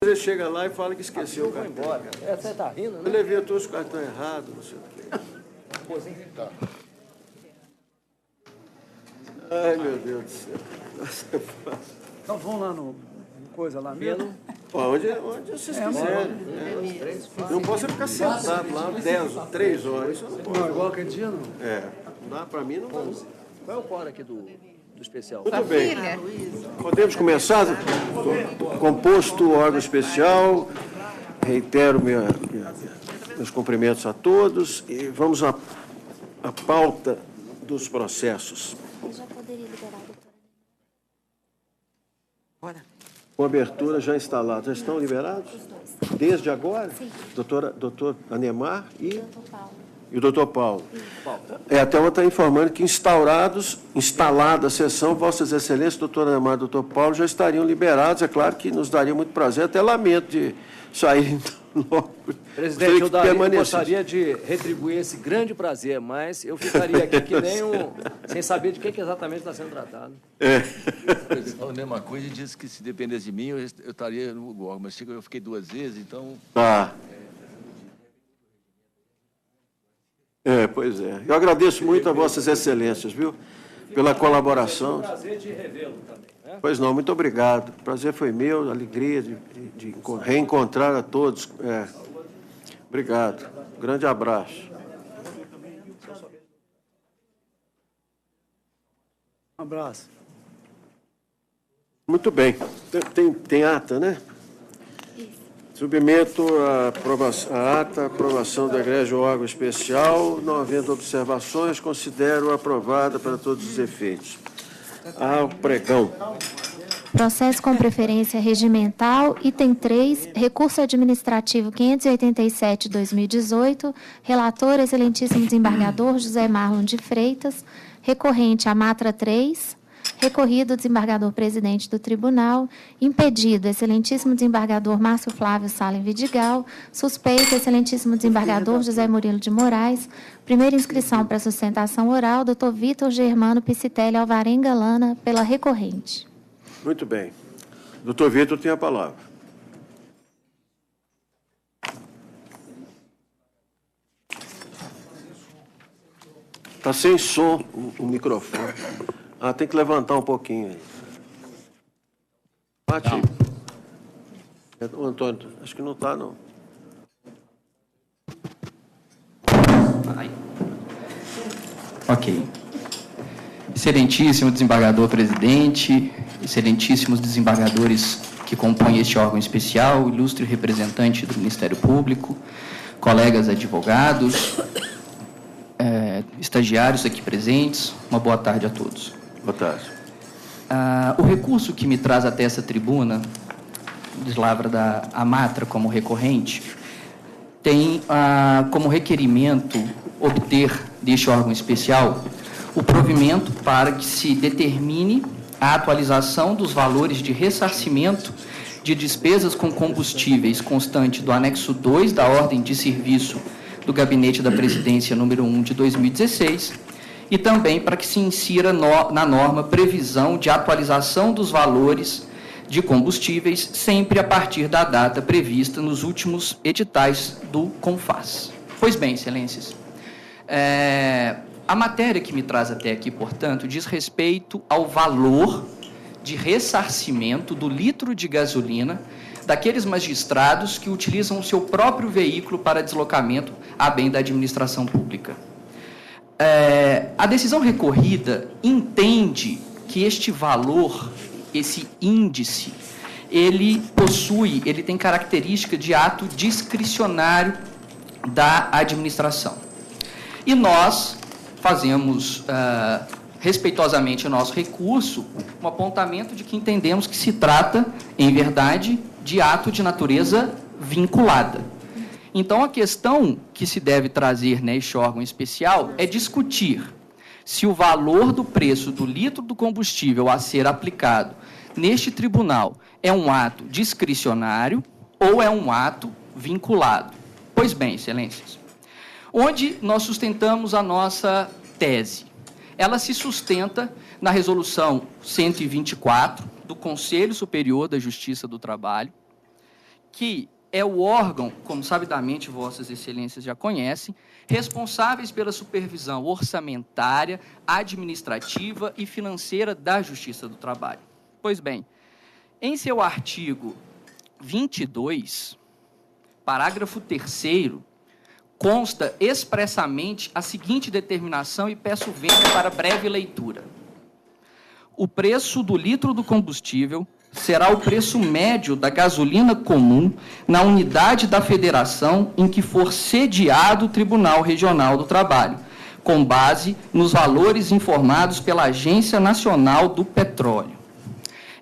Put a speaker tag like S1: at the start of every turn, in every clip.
S1: empresa chega lá e fala que esqueceu o cartão.
S2: Embora. Você está rindo, né?
S1: Eu levei todos os cartões errados, não sei o quê.
S2: Tá.
S1: Ai, meu Deus do céu.
S3: Então vamos lá no coisa lá mesmo.
S1: Onde vocês quiserem. Não posso ficar sentado lá 3 horas. Isso eu não posso.
S3: Não, igual aquele dia, não.
S1: Não dá, para mim não dá.
S2: Qual é o quórum aqui do especial?
S1: Muito bem. Podemos começar? Composto o órgão especial. Reitero meus cumprimentos a todos e vamos à pauta dos processos.
S4: Eu já poderia liberar a doutora.
S1: Olha. Com abertura já instalada. Já estão liberados? Desde agora?
S4: Sim.
S1: Doutor Anemar e
S4: Doutor Paulo.
S1: o doutor Paulo. Até uma está informando que instalada a sessão, Vossas Excelências, doutor Anemar e doutor Paulo, já estariam liberados. É claro que nos daria muito prazer, até lamento de saírem logo.
S2: Presidente, eu gostaria de retribuir esse grande prazer, mas eu ficaria aqui que nem sem saber de que exatamente está sendo tratado.
S5: O presidente falou a mesma coisa e disse que se dependesse de mim, eu estaria no órgão, mas eu fiquei 2 vezes, então...
S1: Tá. Pois é. Eu agradeço muito a Vossas Excelências, viu? Pela colaboração.
S2: É um prazer de revê-lo também. Né?
S1: Pois não, muito obrigado. O prazer foi meu, alegria de reencontrar a todos. Obrigado. Grande abraço.
S3: Um abraço.
S1: Muito bem. Tem ata, né? Submeto a ata, a aprovação do egrégio órgão especial. Não havendo observações, considero aprovada para todos os efeitos. Ao pregão.
S4: Processo com preferência regimental, item 3, recurso administrativo 587/2018, relator, excelentíssimo desembargador José Marlon de Freitas, recorrente Amatra 3, recorrido desembargador presidente do tribunal, impedido, excelentíssimo desembargador Márcio Flávio Salem Vidigal, suspeito, excelentíssimo desembargador José Murilo de Moraes, primeira inscrição para sustentação oral, doutor Vitor Germano Piscitelli Alvarenga Lana, pela recorrente.
S1: Muito bem. Doutor Vitor tem a palavra. Está sem som o microfone. Tem que levantar um pouquinho aí. Bate aí. O Antônio, acho que não está, não.
S6: Ok. Excelentíssimo desembargador presidente, excelentíssimos desembargadores que compõem este órgão especial, ilustre representante do Ministério Público, colegas advogados, estagiários aqui presentes, uma boa tarde a todos.
S1: Boa tarde.
S6: O recurso que me traz até essa tribuna, deslavra da Amatra como recorrente, tem como requerimento obter deste órgão especial o provimento para que se determine a atualização dos valores de ressarcimento de despesas com combustíveis constante do anexo 2 da Ordem de Serviço do Gabinete da Presidência número 1 de 2016 e também para que se insira na norma previsão de atualização dos valores de combustíveis sempre a partir da data prevista nos últimos editais do CONFAS. Pois bem, excelências, a matéria que me traz até aqui, portanto, diz respeito ao valor de ressarcimento do litro de gasolina daqueles magistrados que utilizam o seu próprio veículo para deslocamento a bem da administração pública. A decisão recorrida entende que este valor, esse índice, ele tem característica de ato discricionário da administração. E nós fazemos respeitosamente o nosso recurso, um apontamento de que entendemos que se trata, em verdade, de ato de natureza vinculada. Então, a questão que se deve trazer neste órgão especial é discutir se o valor do preço do litro do combustível a ser aplicado neste tribunal é um ato discricionário ou é um ato vinculado. Pois bem, excelências, onde nós sustentamos a nossa tese? Ela se sustenta na resolução 124 do Conselho Superior da Justiça do Trabalho, que é o órgão, como sabidamente vossas excelências já conhecem, responsáveis pela supervisão orçamentária, administrativa e financeira da Justiça do Trabalho. Pois bem, em seu artigo 22, parágrafo 3º, consta expressamente a seguinte determinação e peço vênia para breve leitura. O preço do litro do combustível será o preço médio da gasolina comum na unidade da federação em que for sediado o Tribunal Regional do Trabalho, com base nos valores informados pela Agência Nacional do Petróleo.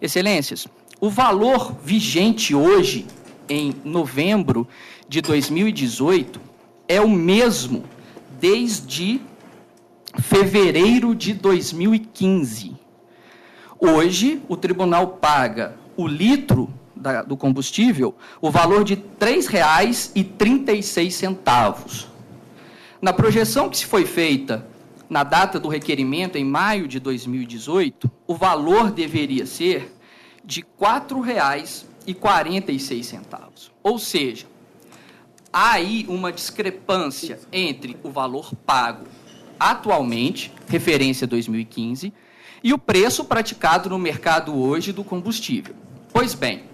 S6: Excelências, o valor vigente hoje, em novembro de 2018, é o mesmo desde fevereiro de 2015. Hoje, o tribunal paga o litro do combustível o valor de R$ 3,36. Na projeção que se foi feita na data do requerimento, em maio de 2018, o valor deveria ser de R$ 4,46. Ou seja, há aí uma discrepância entre o valor pago atualmente, referência 2015, e o preço praticado no mercado hoje do combustível. Pois bem,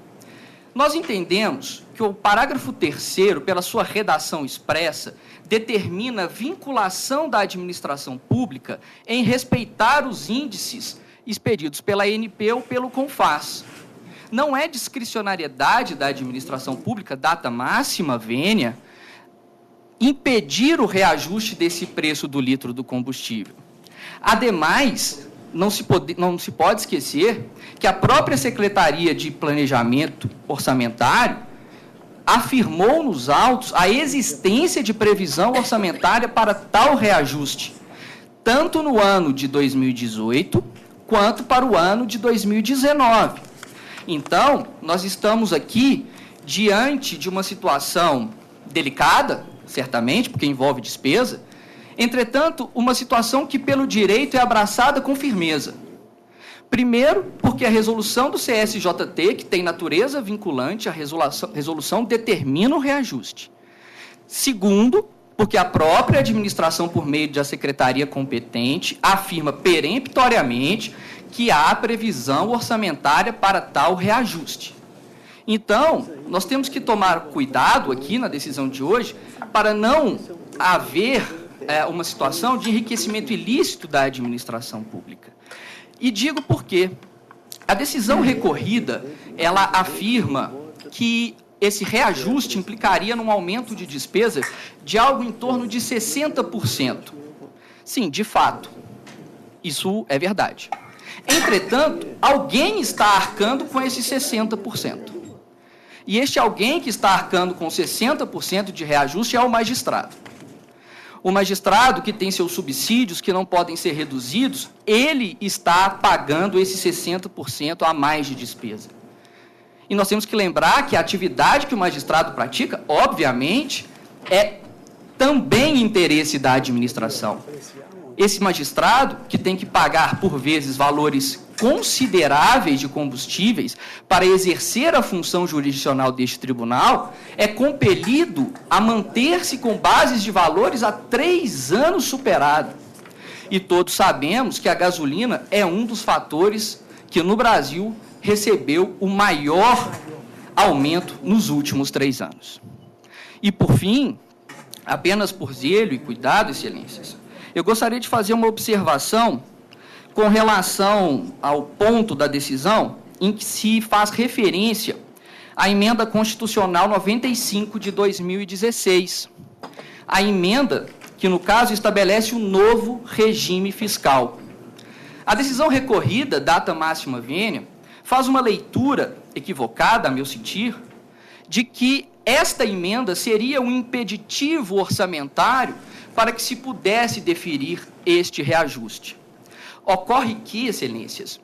S6: nós entendemos que o parágrafo 3º, pela sua redação expressa, determina a vinculação da administração pública em respeitar os índices expedidos pela ANP ou pelo CONFAS. Não é discricionariedade da administração pública, data máxima vênia, impedir o reajuste desse preço do litro do combustível. Ademais, não se pode esquecer que a própria Secretaria de Planejamento Orçamentário afirmou nos autos a existência de previsão orçamentária para tal reajuste, tanto no ano de 2018, quanto para o ano de 2019. Então, nós estamos aqui diante de uma situação delicada, certamente, porque envolve despesa, entretanto, uma situação que, pelo direito, é abraçada com firmeza. Primeiro, porque a resolução do CSJT, que tem natureza vinculante, a resolução determina o reajuste. Segundo, porque a própria administração, por meio da secretaria competente, afirma peremptoriamente que há previsão orçamentária para tal reajuste. Então, nós temos que tomar cuidado aqui na decisão de hoje para não haver uma situação de enriquecimento ilícito da administração pública. E digo por quê. A decisão recorrida, ela afirma que esse reajuste implicaria num aumento de despesa de algo em torno de 60%. Sim, de fato, isso é verdade. Entretanto, alguém está arcando com esses 60%. E este alguém que está arcando com 60% de reajuste é o magistrado. O magistrado que tem seus subsídios que não podem ser reduzidos, ele está pagando esses 60% a mais de despesa. E nós temos que lembrar que a atividade que o magistrado pratica, obviamente, é também interesse da administração. Esse magistrado, que tem que pagar, por vezes, valores consideráveis de combustíveis para exercer a função jurisdicional deste tribunal, é compelido a manter-se com bases de valores há 3 anos superado. E todos sabemos que a gasolina é um dos fatores que, no Brasil, recebeu o maior aumento nos últimos 3 anos. E, por fim, apenas por zelo e cuidado, excelências, eu gostaria de fazer uma observação com relação ao ponto da decisão em que se faz referência à emenda constitucional 95 de 2016. A emenda que, no caso, estabelece um novo regime fiscal. A decisão recorrida, data máxima vênia, faz uma leitura equivocada, a meu sentir, de que esta emenda seria um impeditivo orçamentário para que se pudesse deferir este reajuste. Ocorre que, excelências,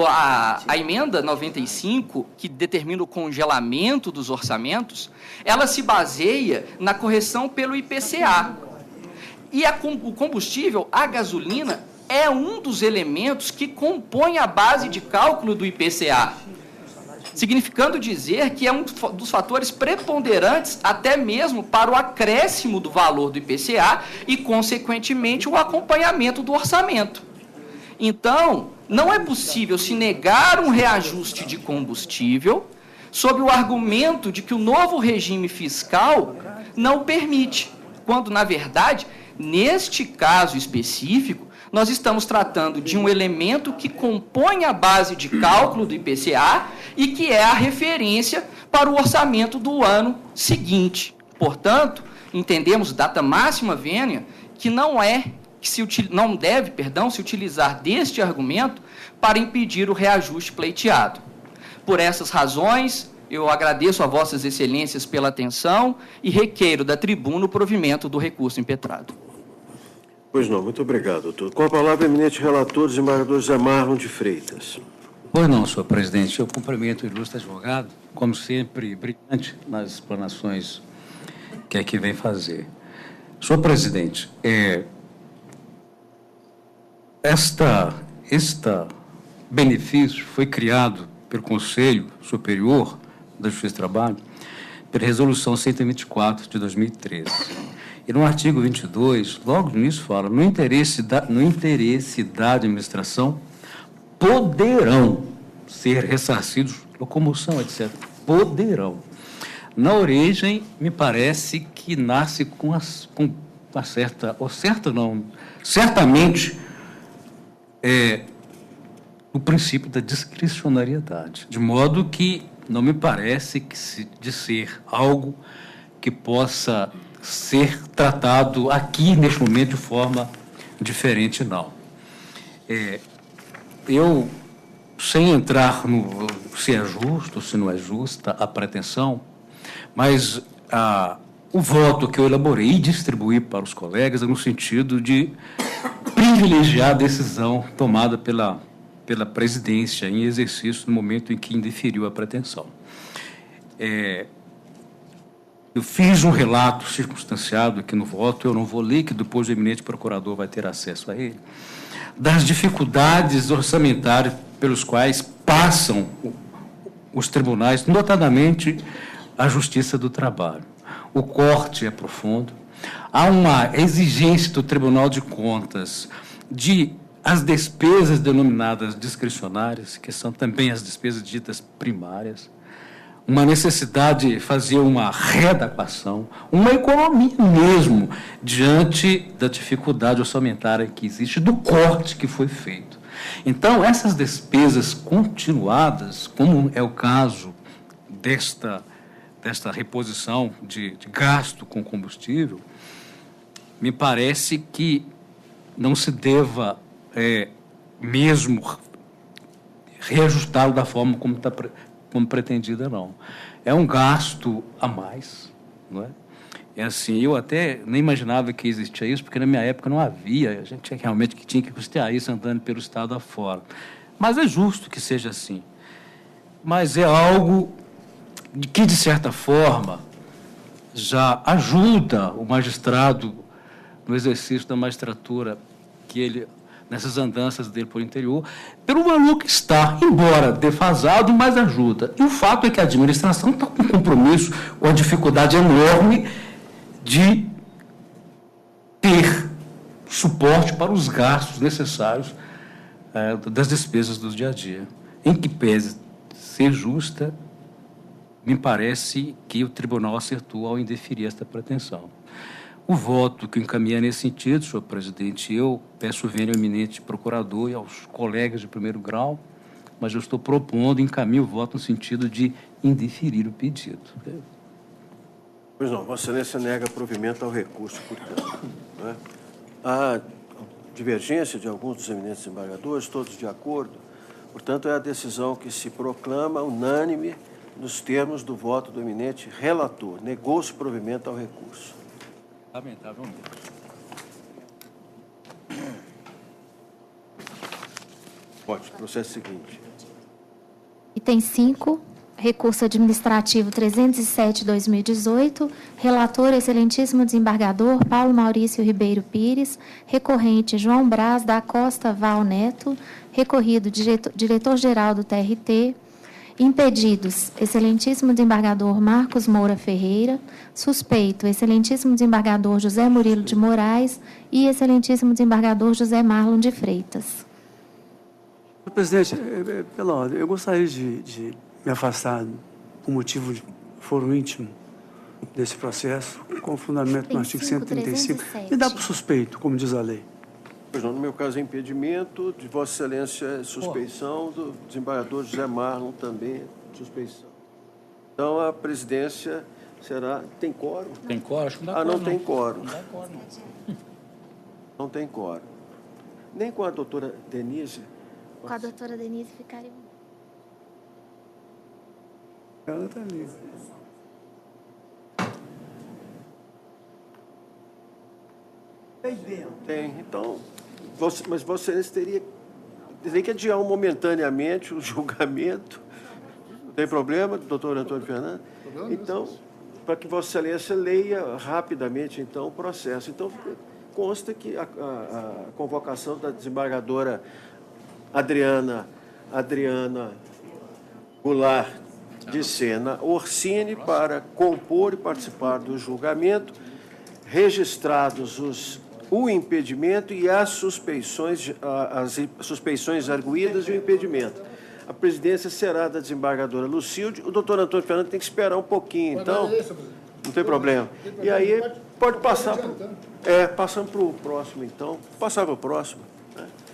S6: a emenda 95, que determina o congelamento dos orçamentos, ela se baseia na correção pelo IPCA. E o combustível, a gasolina, é um dos elementos que compõe a base de cálculo do IPCA. significando dizer que é um dos fatores preponderantes até mesmo para o acréscimo do valor do IPCA e, consequentemente, o acompanhamento do orçamento. Então, não é possível se negar um reajuste de combustível sob o argumento de que o novo regime fiscal não permite, quando, na verdade, neste caso específico, nós estamos tratando de um elemento que compõe a base de cálculo do IPCA e que é a referência para o orçamento do ano seguinte. Portanto, entendemos, data máxima vênia, que não deve se utilizar deste argumento para impedir o reajuste pleiteado. Por essas razões, eu agradeço a Vossas Excelências pela atenção e requeiro da tribuna o provimento do recurso impetrado.
S1: Pois não, muito obrigado, doutor. Com a palavra, eminente relator, desembargador José Marlon de Freitas.
S7: Pois não, senhor presidente. Eu cumprimento o ilustre advogado, como sempre, brilhante nas explanações que aqui vem fazer. Senhor presidente, este benefício foi criado pelo Conselho Superior da Justiça do Trabalho pela Resolução 124 de 2013. E no artigo 22, logo no início fala, no interesse da administração, poderão ser ressarcidos, locomoção, etc. Poderão. Na origem, me parece que nasce com uma certa, ou certa não, certamente, o princípio da discricionariedade, de modo que não me parece de ser algo que possa ser tratado aqui, neste momento, de forma diferente, não. Eu, sem entrar no se é justo ou se não é justa a pretensão, mas o voto que eu elaborei e distribuí para os colegas é no sentido de privilegiar a decisão tomada pela presidência em exercício no momento em que indeferiu a pretensão. Eu fiz um relato circunstanciado aqui no voto, eu não vou ler, que depois o eminente procurador vai ter acesso a ele, das dificuldades orçamentárias pelos quais passam os tribunais, notadamente a Justiça do Trabalho. O corte é profundo, há uma exigência do Tribunal de Contas de as despesas denominadas discricionárias, que são também as despesas ditas primárias, uma necessidade de fazer uma readequação, uma economia mesmo, diante da dificuldade orçamentária que existe, do corte que foi feito. Então, essas despesas continuadas, como é o caso desta reposição de gasto com combustível, me parece que não se deva mesmo reajustá-lo da forma como pretendida, não. É um gasto a mais, não é? É assim, eu até nem imaginava que existia isso, porque na minha época não havia, a gente realmente tinha que custear isso andando pelo Estado afora. Mas é justo que seja assim. Mas é algo que, de certa forma, já ajuda o magistrado no exercício da magistratura, que ele, nessas andanças dele por interior, pelo valor que está, embora defasado, mas ajuda. E o fato é que a administração está com compromisso com a dificuldade enorme de ter suporte para os gastos necessários das despesas do dia a dia. Em que pese ser justa, me parece que o tribunal acertou ao indeferir esta pretensão. O voto que encaminha nesse sentido, senhor presidente, eu peço vênia ao eminente procurador e aos colegas de primeiro grau, mas eu estou propondo, encaminho o voto no sentido de indeferir o pedido.
S1: Pois não, Vossa Excelência nega provimento ao recurso, portanto. Não é? Há divergência de alguns dos eminentes desembargadores, todos de acordo. Portanto, é a decisão que se proclama unânime nos termos do voto do eminente relator. Negou-se provimento ao recurso.
S7: Lamentavelmente.
S1: Pode, processo seguinte.
S4: Item 5, recurso administrativo 307/2018, relator, excelentíssimo desembargador Paulo Maurício Ribeiro Pires, recorrente João Braz da Costa Val Neto, recorrido diretor-geral do TRT, Impedidos, excelentíssimo desembargador Marcos Moura Ferreira. Suspeito, excelentíssimo desembargador José Murilo de Moraes e excelentíssimo desembargador José Marlon de Freitas.
S3: Senhor presidente, pela ordem, eu gostaria de me afastar por motivo de foro íntimo desse processo, com fundamento no artigo 135. Me dá para o suspeito, como diz a lei.
S1: Pois não, no meu caso é impedimento, de Vossa Excelência é suspeição, do desembargador José Marlon também é suspeição. Então, a presidência será... Tem quórum?
S7: Tem quórum? Acho que não dá quórum.
S1: Não tem quórum.
S7: Não dá quórum, não.
S1: Não tem quórum. Nem com a doutora Denise.
S4: Com a doutora Denise ficaria...
S3: Ela está ali.
S1: Tem. Então, mas Vossa Excelência teria que adiar momentaneamente o julgamento. Não tem problema, doutor Antônio Fernando? Então, para que Vossa Excelência leia rapidamente, então, o processo. Então, consta que a convocação da desembargadora Adriana Goulart de Sena Orsini para compor e participar do julgamento, registrados o impedimento e as suspeições arguídas e o impedimento. A presidência será da desembargadora Lucilde. O doutor Antônio Fernando tem que esperar um pouquinho, então. Não tem problema. E aí pode passar passando para o próximo, então. Passar para o próximo.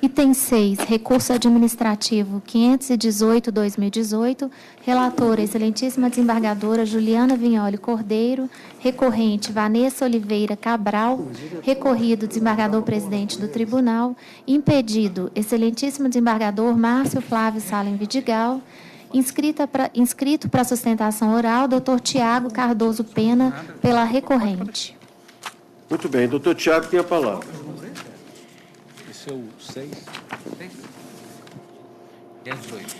S4: Item 6, recurso administrativo 518/2018, relatora, excelentíssima desembargadora Juliana Vignoli Cordeiro, recorrente Vanessa Oliveira Cabral, recorrido, desembargador-presidente do Tribunal, impedido, excelentíssimo desembargador Márcio Flávio Salem Vidigal, inscrito para sustentação oral, doutor Tiago Cardoso Pena, pela recorrente.
S1: Muito bem, doutor Tiago tem a palavra.
S7: Esse é o 6. 18.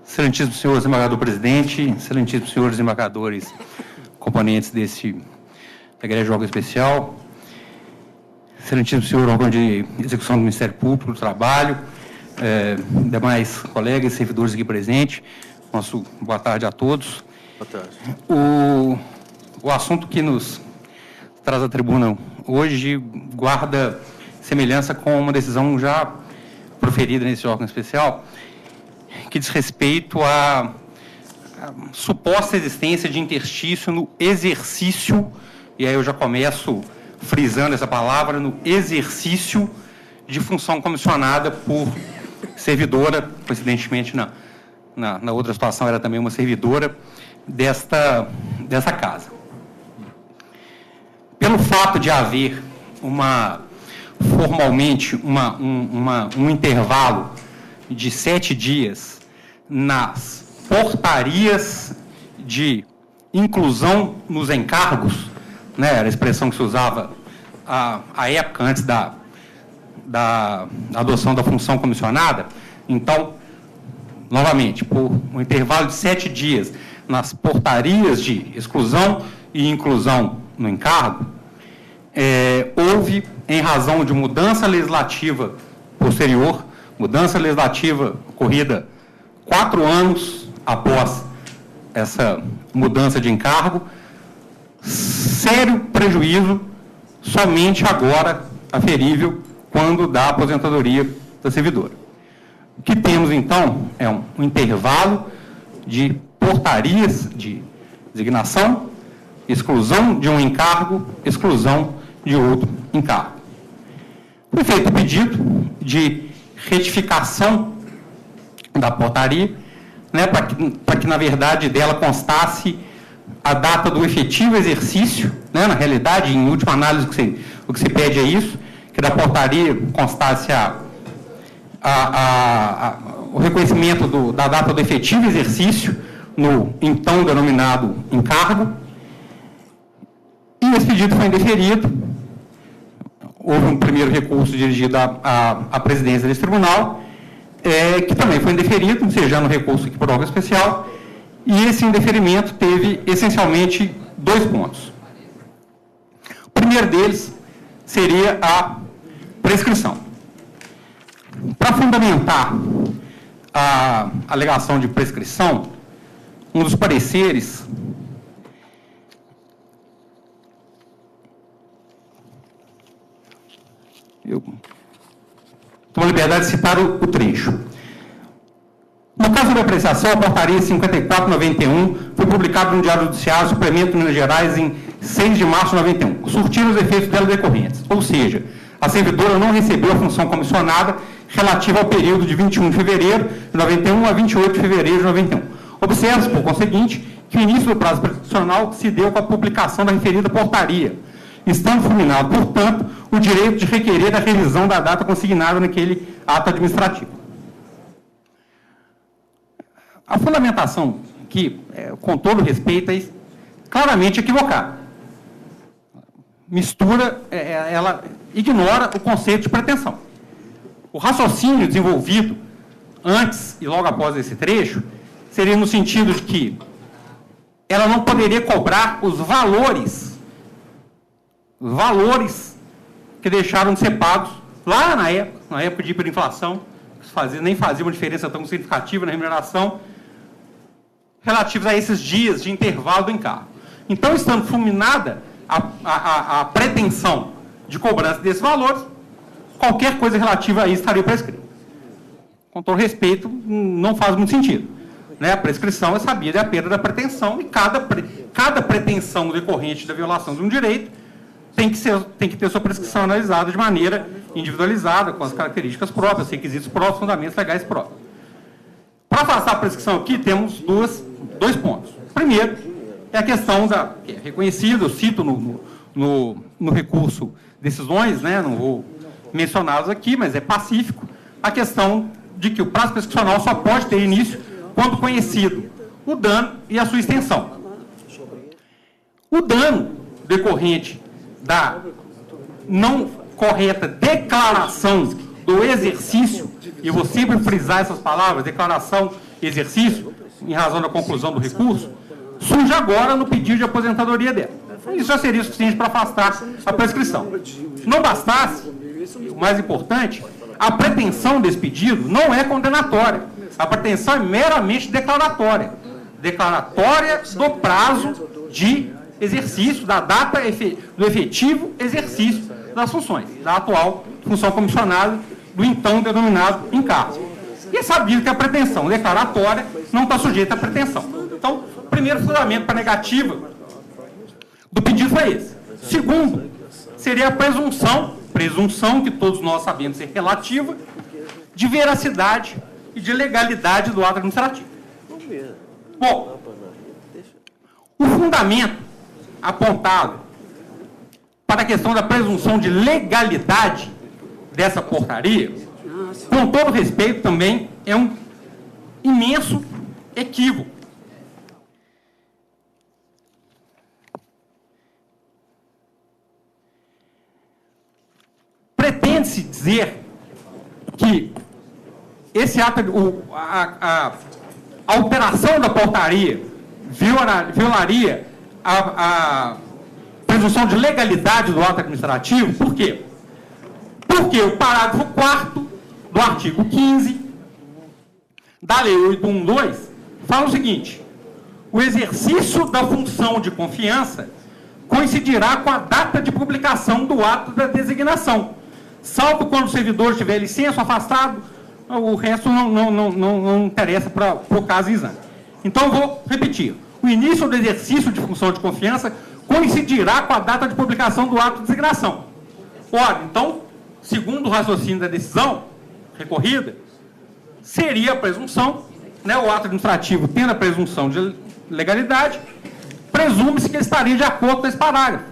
S8: Excelentíssimo senhor desembargador-presidente, excelentíssimo senhores desembargadores, componentes da Egrégia Órgão Especial, excelentíssimo senhor órgão de execução do Ministério Público do Trabalho, demais colegas e servidores aqui presentes, nosso boa tarde a todos.
S1: Boa tarde.
S8: O assunto que nos traz à tribuna hoje guarda semelhança com uma decisão já proferida nesse órgão especial, que diz respeito à suposta existência de interstício no exercício, e aí eu já começo frisando essa palavra, no exercício de função comissionada por servidora, coincidentemente na outra situação era também uma servidora dessa casa. Pelo fato de haver formalmente um intervalo de 7 dias nas portarias de inclusão nos encargos, né, era a expressão que se usava à época, antes da adoção da função comissionada. Então, novamente, por um intervalo de 7 dias nas portarias de exclusão e inclusão no encargo, houve, em razão de mudança legislativa posterior, mudança legislativa ocorrida 4 anos após essa mudança de encargo, sério prejuízo somente agora aferível quando da aposentadoria da servidora. O que temos, então, é um intervalo de portarias de designação, exclusão de um encargo, exclusão de outro encargo. Foi feito o pedido de retificação da portaria, né, para que, na verdade, dela constasse a data do efetivo exercício, né, na realidade, em última análise, o que se pede é isso, que da portaria constasse o reconhecimento da data do efetivo exercício no então denominado encargo, e esse pedido foi indeferido. Houve um primeiro recurso dirigido à presidência desse tribunal, que também foi indeferido, ensejando o recurso aqui por órgão especial, e esse indeferimento teve, essencialmente, 2 pontos. O primeiro deles seria a prescrição. Para fundamentar a alegação de prescrição, um dos pareceres eu tomo a liberdade de citar o trecho. No caso da apreciação, a portaria 54/91 foi publicada no Diário Judiciário, Suplemento Minas Gerais, em 6 de março de 91, surtindo os efeitos dela decorrentes. Ou seja, a servidora não recebeu a função comissionada relativa ao período de 21 de fevereiro de 91 a 28 de fevereiro de 91. Observa-se, por conseguinte, que o início do prazo prescricional se deu com a publicação da referida portaria, estando fulminado, portanto, o direito de requerer a revisão da data consignada naquele ato administrativo. A fundamentação aqui, com todo respeito, é claramente equivocada. Mistura, ela ignora o conceito de pretensão. O raciocínio desenvolvido antes e logo após esse trecho seria no sentido de que ela não poderia cobrar os valores que deixaram de ser pagos lá na época de hiperinflação, que nem fazia uma diferença tão significativa na remuneração, relativos a esses dias de intervalo do encargo. Então, estando fulminada a pretensão de cobrança desses valores, qualquer coisa relativa a isso estaria prescrita. Com todo respeito, não faz muito sentido. Né? A prescrição é sabida, é a perda da pretensão, e cada pretensão decorrente da violação de um direito tem que ter sua prescrição analisada de maneira individualizada, com as características próprias, requisitos próprios, fundamentos legais próprios. Para afastar a prescrição aqui, temos dois pontos. Primeiro, é a questão que é reconhecida, eu cito no recurso decisões, né, não vou mencioná-los aqui, mas é pacífico, a questão de que o prazo prescricional só pode ter início quando conhecido o dano e a sua extensão. O dano decorrente da não correta declaração do exercício, e eu vou sempre frisar essas palavras, declaração, exercício, em razão da conclusão do recurso, surge agora no pedido de aposentadoria dela. Isso já seria suficiente para afastar a prescrição. Se não bastasse, o mais importante, a pretensão desse pedido não é condenatória. A pretensão é meramente declaratória. Declaratória do prazo de exercício, da data do efetivo exercício das funções, da atual função comissionada, do então denominado encargo. E é sabido que a pretensão declaratória não está sujeita à pretensão. Então, o primeiro fundamento para a negativa do pedido foi esse. Segundo, seria a presunção que todos nós sabemos ser relativa, de veracidade e de legalidade do ato administrativo. Bom, o fundamento apontado para a questão da presunção de legalidade dessa portaria, com todo respeito também, é um imenso equívoco. Pretende-se dizer que esse ato, a alteração da portaria violaria a presunção de legalidade do ato administrativo. Por quê? Porque o parágrafo 4º do artigo 15 da Lei 812 fala o seguinte: o exercício da função de confiança coincidirá com a data de publicação do ato da designação, salvo quando o servidor tiver licença ou afastado, o resto não interessa para o caso em exame. Então, vou repetir. O início do exercício de função de confiança coincidirá com a data de publicação do ato de designação. Ora, então, segundo o raciocínio da decisão recorrida, seria a presunção, né, o ato administrativo tendo a presunção de legalidade, presume-se que ele estaria de acordo com esse parágrafo.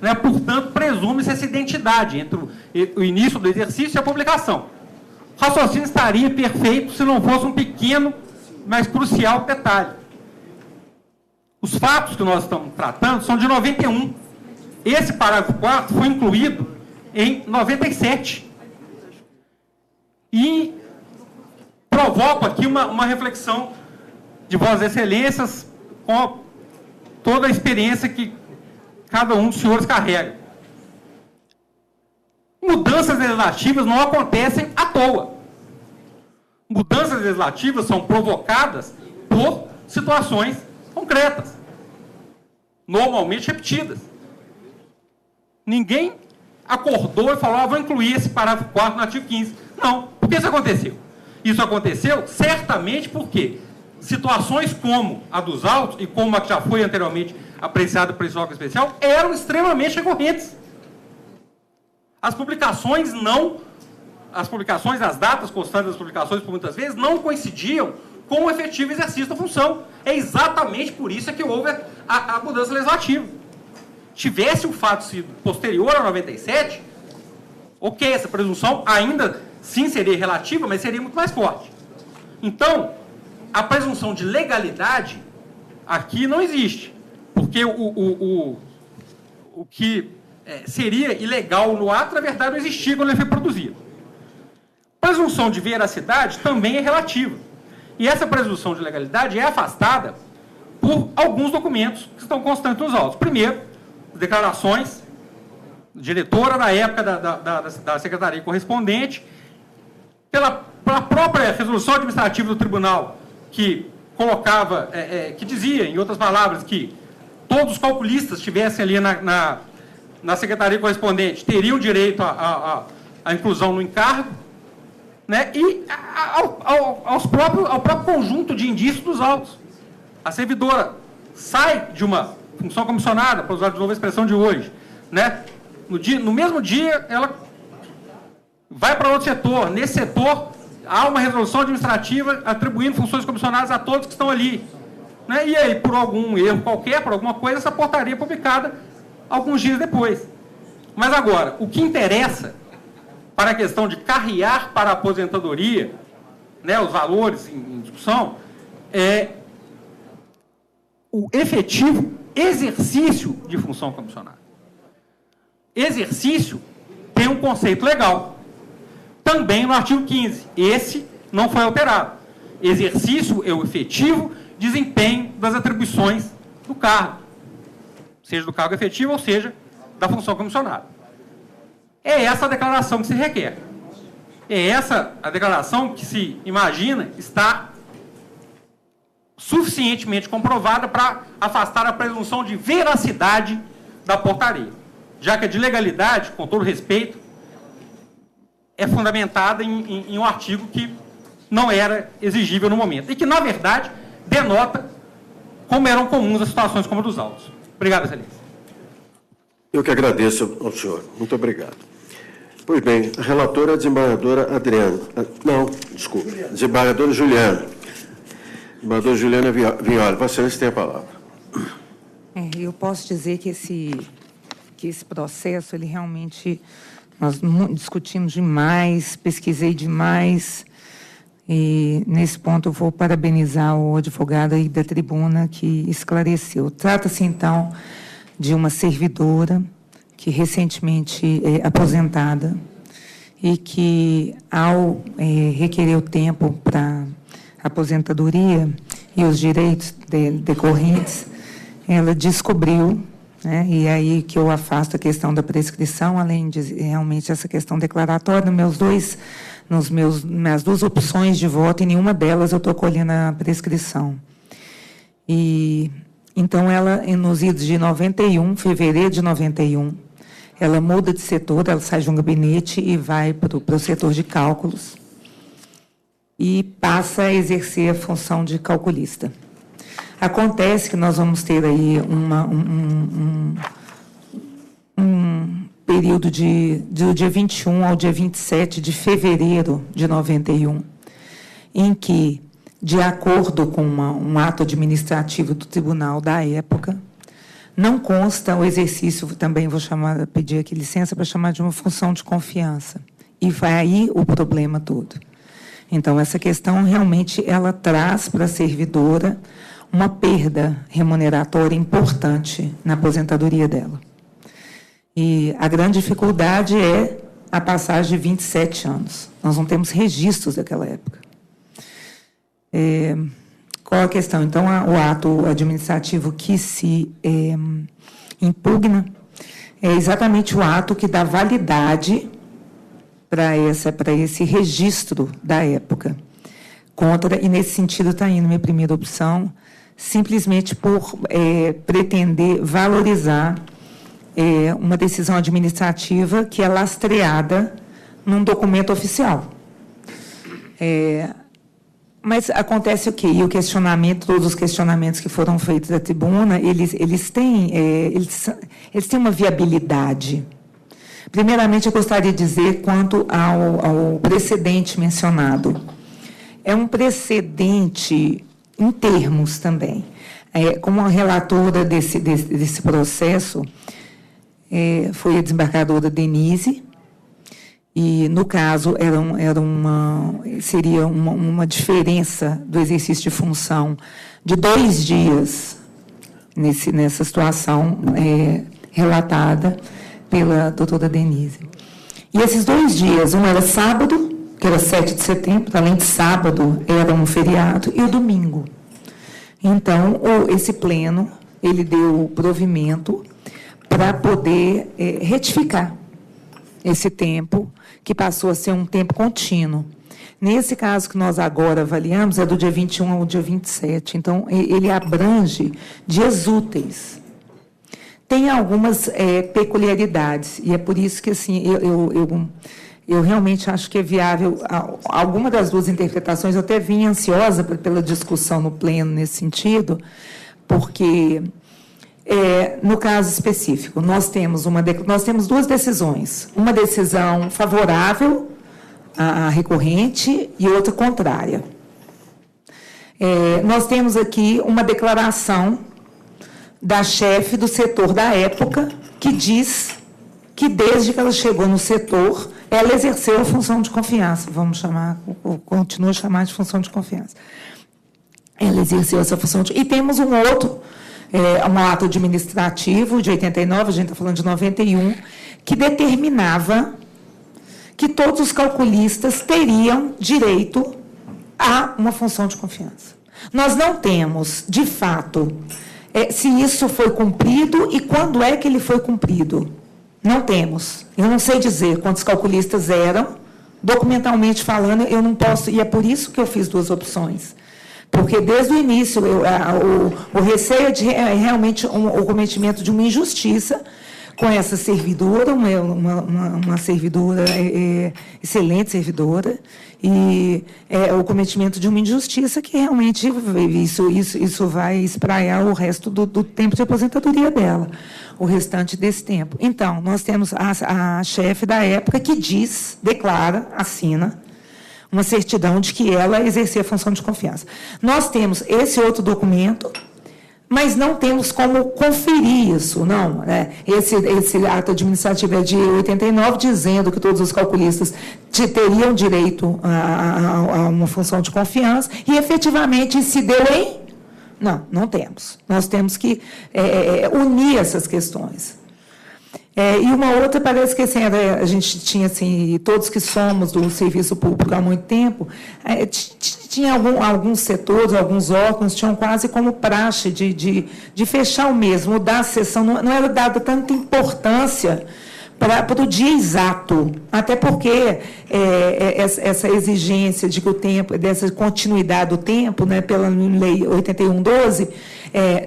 S8: Né? Portanto, presume-se essa identidade entre o início do exercício e a publicação. O raciocínio estaria perfeito se não fosse um pequeno, mas crucial detalhe. Os fatos que nós estamos tratando são de 91. Esse parágrafo 4º foi incluído em 97. E provoco aqui uma reflexão de Vossas Excelências com toda a experiência que cada um dos senhores carrega. Mudanças legislativas não acontecem à toa. Mudanças legislativas são provocadas por situações concretas, normalmente repetidas. Ninguém acordou e falou, vou incluir esse parágrafo 4º no artigo 15. Não. Por que isso aconteceu? Isso aconteceu certamente porque situações como a dos autos e como a que já foi anteriormente apreciada por esse órgão especial eram extremamente recorrentes. As publicações, as datas constantes das publicações, por muitas vezes, não coincidiam com o efetivo exercício da função. É exatamente por isso que houve a mudança legislativa. Tivesse o fato sido posterior a 97, ok, essa presunção ainda sim seria relativa, mas seria muito mais forte. Então, a presunção de legalidade aqui não existe, porque o que seria ilegal no ato, na verdade, não existia quando ele foi produzido. Presunção de veracidade também é relativa. E essa presunção de legalidade é afastada por alguns documentos que estão constantes nos autos. Primeiro, declarações, diretora na época da secretaria correspondente, pela própria resolução administrativa do tribunal, que colocava, que dizia, em outras palavras, que todos os calculistas que estivessem ali na secretaria correspondente teriam direito à inclusão no encargo, né? E ao próprio conjunto de indícios dos autos. A servidora sai de uma função comissionada, para usar de novo a expressão de hoje, né? No mesmo dia, ela vai para outro setor. Nesse setor, há uma resolução administrativa atribuindo funções comissionadas a todos que estão ali, né? E aí, por algum erro qualquer, por alguma coisa, essa portaria é publicada alguns dias depois. Mas agora, o que interessa para a questão de carrear para a aposentadoria, né, os valores em discussão, é o efetivo exercício de função comissionada. Exercício tem um conceito legal. Também no artigo 15. Esse não foi alterado. Exercício é o efetivo desempenho das atribuições do cargo, seja do cargo efetivo ou seja da função comissionada. É essa a declaração que se requer. É essa a declaração que se imagina estar suficientemente comprovada para afastar a presunção de veracidade da portaria, já que a de legalidade, com todo respeito, é fundamentada em um artigo que não era exigível no momento e que, na verdade, denota como eram comuns as situações como a dos autos. Obrigado, excelência.
S1: Eu que agradeço ao senhor. Muito obrigado. Pois bem, a relatora é a desembargadora Adriana. Não, desculpe. Desembargadora Juliana. Desembargadora Juliana Vinholi. Vossa Excelência tem a palavra.
S9: Eu posso dizer que esse processo, ele realmente, nós discutimos demais, pesquisei demais, e nesse ponto eu vou parabenizar o advogado aí da tribuna que esclareceu. Trata-se, então, de uma servidora que recentemente é aposentada e que, ao requerer o tempo para aposentadoria e os direitos decorrentes, ela descobriu, né, e aí que eu afasto a questão da prescrição, além de realmente essa questão declaratória, minhas duas opções de voto, em nenhuma delas eu estou colhendo a prescrição. E então ela, nos idos de 91, fevereiro de 91, ela muda de setor, ela sai de um gabinete e vai para o setor de cálculos e passa a exercer a função de calculista. Acontece que nós vamos ter aí um período do dia 21 ao dia 27 de fevereiro de 91, em que, de acordo com um ato administrativo do tribunal da época, não consta o exercício, também vou pedir aqui licença para chamar de uma função de confiança. E vai aí o problema todo. Então, essa questão realmente ela traz para a servidora uma perda remuneratória importante na aposentadoria dela. E a grande dificuldade é a passagem de 27 anos. Nós não temos registros daquela época. Qual a questão? Então, o ato administrativo que se impugna é exatamente o ato que dá validade para esse registro da época. contra, e nesse sentido está indo minha primeira opção, simplesmente por pretender valorizar uma decisão administrativa que é lastreada num documento oficial. Mas acontece o quê? E o questionamento, todos os questionamentos que foram feitos da tribuna, eles têm uma viabilidade. Primeiramente, eu gostaria de dizer quanto ao precedente mencionado. É um precedente em termos também. Como a relatora desse processo foi a desembargadora Denise, e, no caso, seria uma diferença do exercício de função de 2 dias nessa situação relatada pela doutora Denise. E esses 2 dias, um era sábado, que era 7 de setembro, além de sábado, era um feriado, e o domingo. Então, esse pleno, ele deu provimento para poder retificar esse tempo, que passou a ser um tempo contínuo. Nesse caso que nós agora avaliamos, é do dia 21 ao dia 27. Então, ele abrange dias úteis. Tem algumas peculiaridades, e é por isso que assim, eu realmente acho que é viável alguma das duas interpretações. Eu até vim ansiosa pela discussão no pleno nesse sentido, porque, no caso específico, nós temos 2 decisões. Uma decisão favorável à recorrente e outra contrária. Nós temos aqui uma declaração da chefe do setor da época, que diz que, desde que ela chegou no setor, ela exerceu a função de confiança, continua a chamar de função de confiança. Ela exerceu essa função E temos um outro, um ato administrativo de 89, a gente está falando de 91, que determinava que todos os calculistas teriam direito a uma função de confiança. Nós não temos, de fato, se isso foi cumprido e quando é que ele foi cumprido. Não temos. Eu não sei dizer quantos calculistas eram, documentalmente falando, eu não posso, e é por isso que eu fiz 2 opções. Porque, desde o início, o receio é realmente o cometimento de uma injustiça com essa servidora, uma servidora, excelente servidora, e o cometimento de uma injustiça que realmente isso vai espraiar o resto do tempo de aposentadoria dela, o restante desse tempo. Então, nós temos a chefe da época que declara, assina, uma certidão de que ela exercia a função de confiança. Nós temos esse outro documento, mas não temos como conferir isso, não. Esse ato administrativo é de 89, dizendo que todos os calculistas teriam direito a uma função de confiança, e, efetivamente, se deu em... Não temos. Nós temos que unir essas questões. E uma outra, parece que assim, a gente tinha, assim, todos que somos do serviço público há muito tempo, tinha alguns setores, alguns órgãos, tinham quase como praxe de fechar o mesmo, dar a sessão, não era dada tanta importância para o dia exato, até porque essa exigência de que o tempo, dessa continuidade do tempo, né, pela Lei 81/12,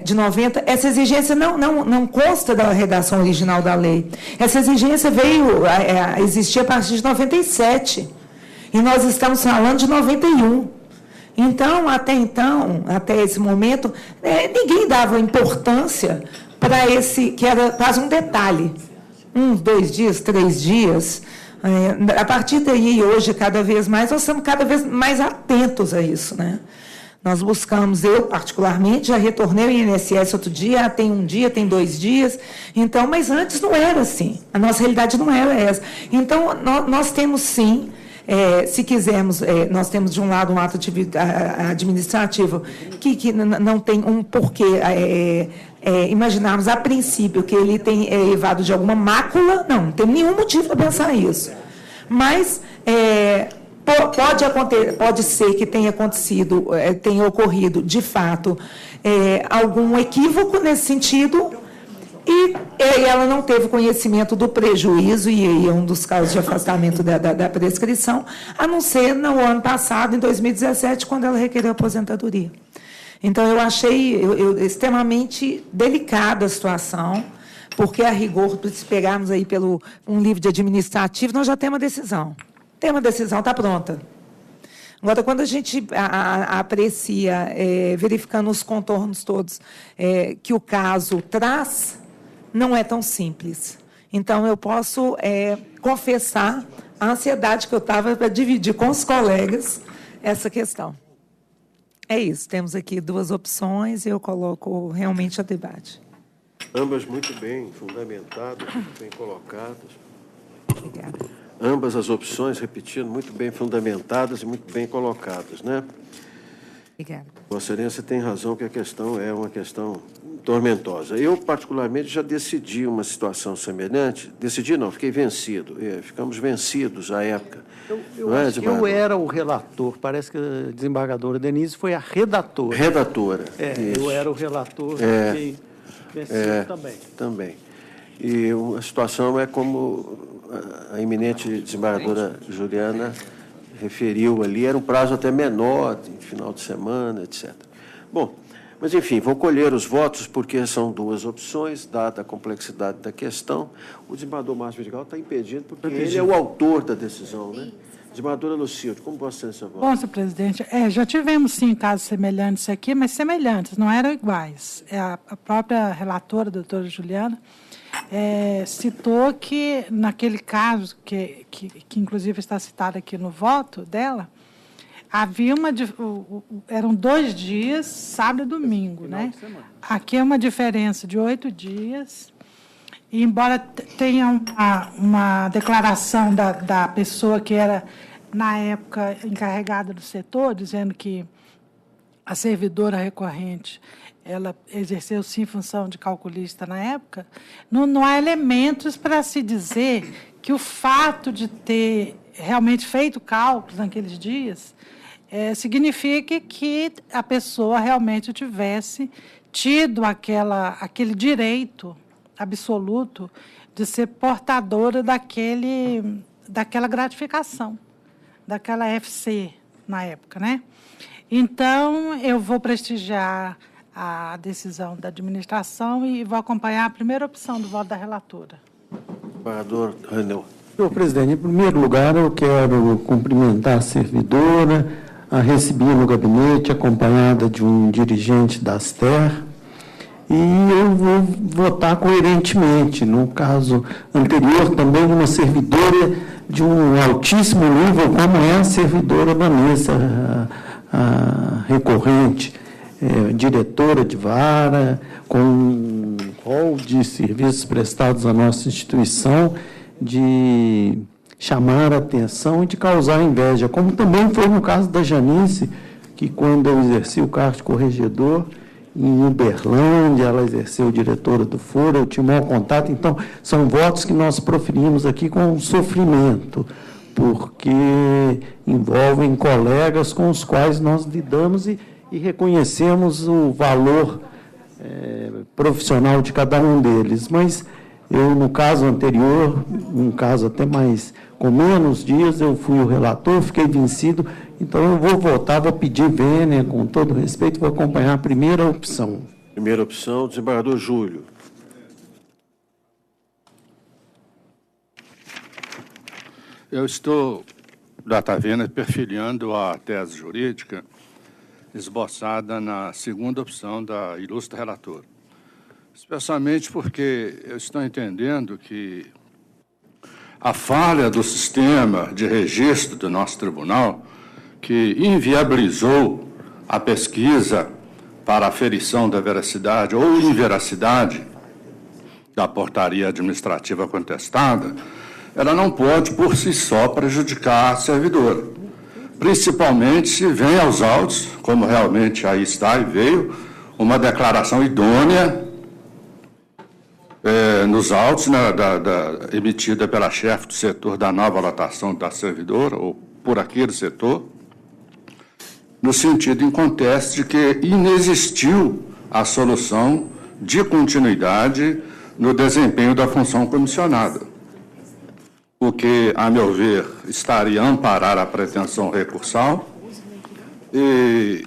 S9: de 90, essa exigência não consta da redação original da lei. Essa exigência veio a existir a partir de 97, e nós estamos falando de 91. Então, até esse momento, ninguém dava importância para esse, que era quase um detalhe. 1, 2 dias, 3 dias. A partir daí, hoje, cada vez mais, nós estamos cada vez mais atentos a isso, né? Nós buscamos, eu particularmente, já retornei ao INSS outro dia, tem 1 dia, tem 2 dias, então, mas antes não era assim, a nossa realidade não era essa. Então, nós temos sim, se quisermos, nós temos de um lado um ato administrativo que não tem um porquê, imaginarmos a princípio que ele tem evado de alguma mácula, não tem nenhum motivo para pensar isso. Mas pode ser que tenha ocorrido, de fato, algum equívoco nesse sentido, E ela não teve conhecimento do prejuízo, e aí é um dos casos de afastamento da prescrição, a não ser no ano passado, em 2017, quando ela requereu aposentadoria. Então, eu achei extremamente delicada a situação, porque, a rigor, se pegarmos aí pelo um livro de administrativo, nós já temos uma decisão. Tem uma decisão, está pronta. Agora, quando a gente aprecia, verificando os contornos todos que o caso traz, não é tão simples. Então, eu posso confessar a ansiedade que eu estava para dividir com os colegas essa questão. É isso, temos aqui duas opções e eu coloco realmente a debate.
S1: Ambas muito bem fundamentadas, muito bem colocadas.
S9: Obrigada.
S1: Ambas as opções, repetindo, muito bem fundamentadas e muito bem colocadas, né?
S9: Obrigada.
S1: Vossa Excelência tem razão que a questão é uma questão tormentosa. Eu, particularmente, já decidi uma situação semelhante. Decidi não, fiquei vencido. Ficamos vencidos à época.
S10: Eu era o relator. Parece que a desembargadora Denise foi a redatora.
S1: Redatora.
S10: Eu era o relator, fiquei vencido também.
S1: Também. E a situação é como a eminente desembargadora Juliana referiu ali, era um prazo até menor, final de semana, etc. Bom, mas, enfim, vou colher os votos, porque são duas opções, dada a complexidade da questão. O desembargador Márcio Vidigal está impedido, porque ele é o autor da decisão, né? Desembargadora Lucilde, como Vossa Excelência vota?
S11: Bom, senhor presidente, já tivemos, sim, casos semelhantes aqui, mas semelhantes, não eram iguais. A própria relatora, a doutora Juliana, citou que, naquele caso, que inclusive está citado aqui no voto dela, havia eram 2 dias, sábado e domingo, né? Aqui é uma diferença de 8 dias, e embora tenha uma declaração da pessoa que era, na época, encarregada do setor, dizendo que a servidora recorrente ela exerceu, sim, função de calculista na época, não há elementos para se dizer que o fato de ter realmente feito cálculos naqueles dias significa que a pessoa realmente tivesse tido aquele direito absoluto de ser portadora daquela gratificação, daquela FC na época, né? Então, eu vou prestigiar a decisão da administração e vou acompanhar a primeira opção do voto da relatora.
S1: Desembargador Ranel.
S12: Senhor presidente, em primeiro lugar, eu quero cumprimentar a servidora, a recebi no gabinete, acompanhada de um dirigente da Aster, e eu vou votar coerentemente. No caso anterior, também uma servidora de um altíssimo nível, como é a servidora Vanessa, a recorrente, diretora de vara, com um rol de serviços prestados à nossa instituição, de chamar a atenção e de causar inveja, como também foi no caso da Janice, que quando eu exerci o cargo de corregedor, em Uberlândia, ela exerceu diretora do foro, eu tinha um mau contato. Então, são votos que nós proferimos aqui com sofrimento, porque envolvem colegas com os quais nós lidamos e reconhecemos o valor profissional de cada um deles. Mas eu, no caso anterior, um caso até mais, com menos dias, eu fui o relator, fiquei vencido, então eu vou votar, vou pedir vênia, com todo respeito, vou acompanhar a primeira opção.
S1: Primeira opção, desembargador Júlio.
S13: Eu estou, data vênia, perfilhando a tese jurídica esboçada na segunda opção da ilustre relatora. Especialmente porque eu estou entendendo que a falha do sistema de registro do nosso tribunal, que inviabilizou a pesquisa para aferição da veracidade ou inveracidade da portaria administrativa contestada, ela não pode, por si só, prejudicar a servidora. Principalmente se vem aos autos, como realmente aí está e veio, uma declaração idônea nos autos, né, emitida pela chefe do setor da nova lotação da servidora, ou por aquele setor, no sentido inconteste de que inexistiu a solução de continuidade no desempenho da função comissionada, o que, a meu ver, estaria a amparar a pretensão recursal e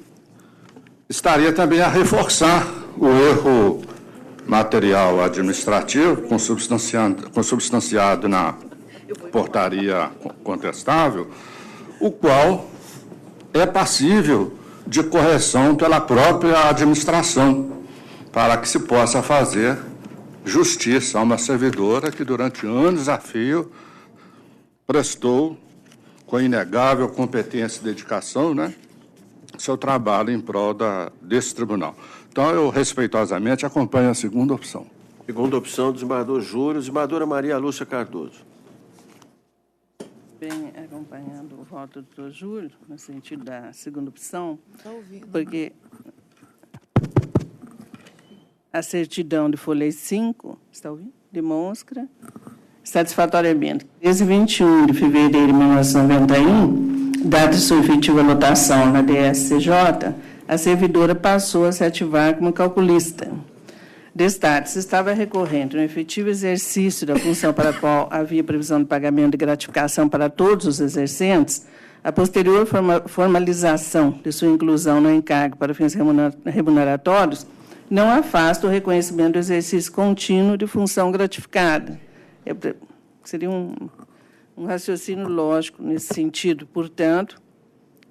S13: estaria também a reforçar o erro material administrativo consubstanciado na portaria contestável, o qual é passível de correção pela própria administração, para que se possa fazer justiça a uma servidora que, durante anos a fio, prestou, com inegável competência e dedicação, né, seu trabalho em prol desse tribunal. Então, eu, respeitosamente, acompanho a segunda opção.
S1: Segunda opção, desembargador Júlio. Desembargadora Maria Lúcia Cardoso.
S14: Bem, acompanhando o voto do doutor Júlio, no sentido da segunda opção, porque a certidão de folha 5, está ouvindo? Demonstra satisfatoriamente. Desde 21 de fevereiro de 1991, data de sua efetiva lotação na DSCJ, a servidora passou a se ativar como calculista. Destaque, se estava recorrente no efetivo exercício da função para a qual havia previsão de pagamento de gratificação para todos os exercentes, a posterior formalização de sua inclusão no encargo para fins remuneratórios não afasta o reconhecimento do exercício contínuo de função gratificada. Seria um raciocínio lógico nesse sentido. Portanto,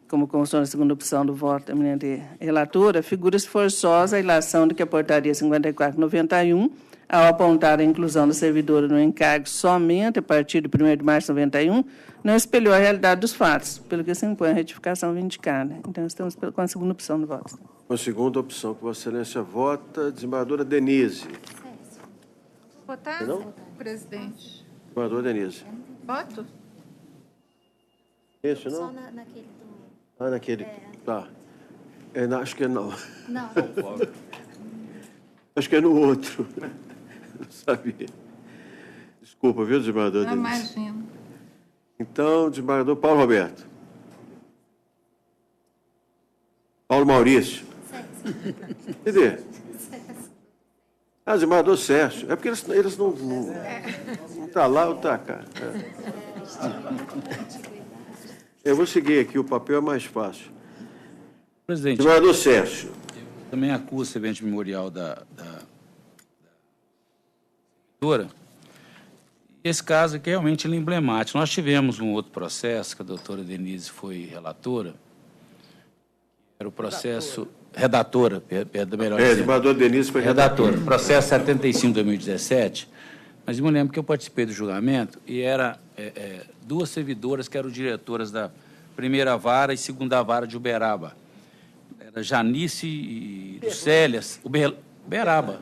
S14: como constou na segunda opção do voto da eminente relatora, figura-se forçosa a ilação de que a portaria 54/91, ao apontar a inclusão da servidora no encargo somente a partir de 1º de março de 91, não espelhou a realidade dos fatos, pelo que se impõe a retificação vindicada. Então, estamos com a segunda opção do voto.
S1: Com a segunda opção que Vossa Excelência vota, desembargadora Denise.
S15: Votar,
S1: não?
S15: presidente.
S1: Desembargadora Denise.
S15: Voto?
S1: Isso, não?
S4: Só naquele do...
S1: Ah, naquele. Tá. Acho que não.
S4: Não.
S1: Acho que é no outro. Não sabia. Desculpa, viu, desembargador Denise?
S15: Imagino.
S1: Então, desembargador Paulo Roberto. Paulo Maurício. Cadê? Ah, desembargador Sérgio. É porque eles não tá lá ou tá cá. Eu vou seguir aqui, o papel é mais fácil.
S7: Presidente.
S1: Desembargador Sérgio.
S7: Também acuso esse evento memorial da doutora. Esse caso aqui realmente é emblemático. Nós tivemos um outro processo, que a doutora Denise foi relatora, era o processo... Redatora, melhor dizendo.
S1: Desembargador Denise foi
S7: redatora. Processo 75/2017, mas eu me lembro que eu participei do julgamento e era duas servidoras que eram diretoras da primeira vara e segunda vara de Uberaba. Era Janice e Lucélias, Uberaba.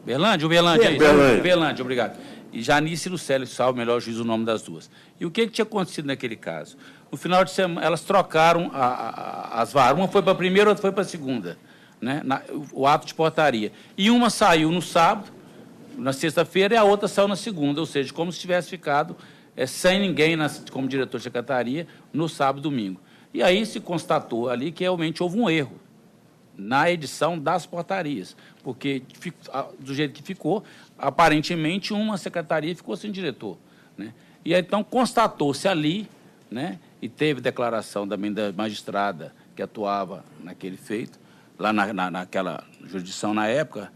S7: Uberlândia, é isso? Uberlândia, obrigado. E Janice e Lucélia, salvo melhor juízo o nome das duas. E o que tinha acontecido naquele caso? No final de semana, elas trocaram as varas. Uma foi para a primeira, outra foi para a segunda, né? O ato de portaria. E uma saiu no sábado, na sexta-feira, e a outra saiu na segunda, ou seja, como se tivesse ficado sem ninguém como diretor de secretaria no sábado e domingo. E aí se constatou ali que realmente houve um erro na edição das portarias, porque, do jeito que ficou, aparentemente uma secretaria ficou sem diretor, né? E aí, então constatou-se ali, né, e teve declaração também da magistrada que atuava naquele feito, lá naquela jurisdição na época,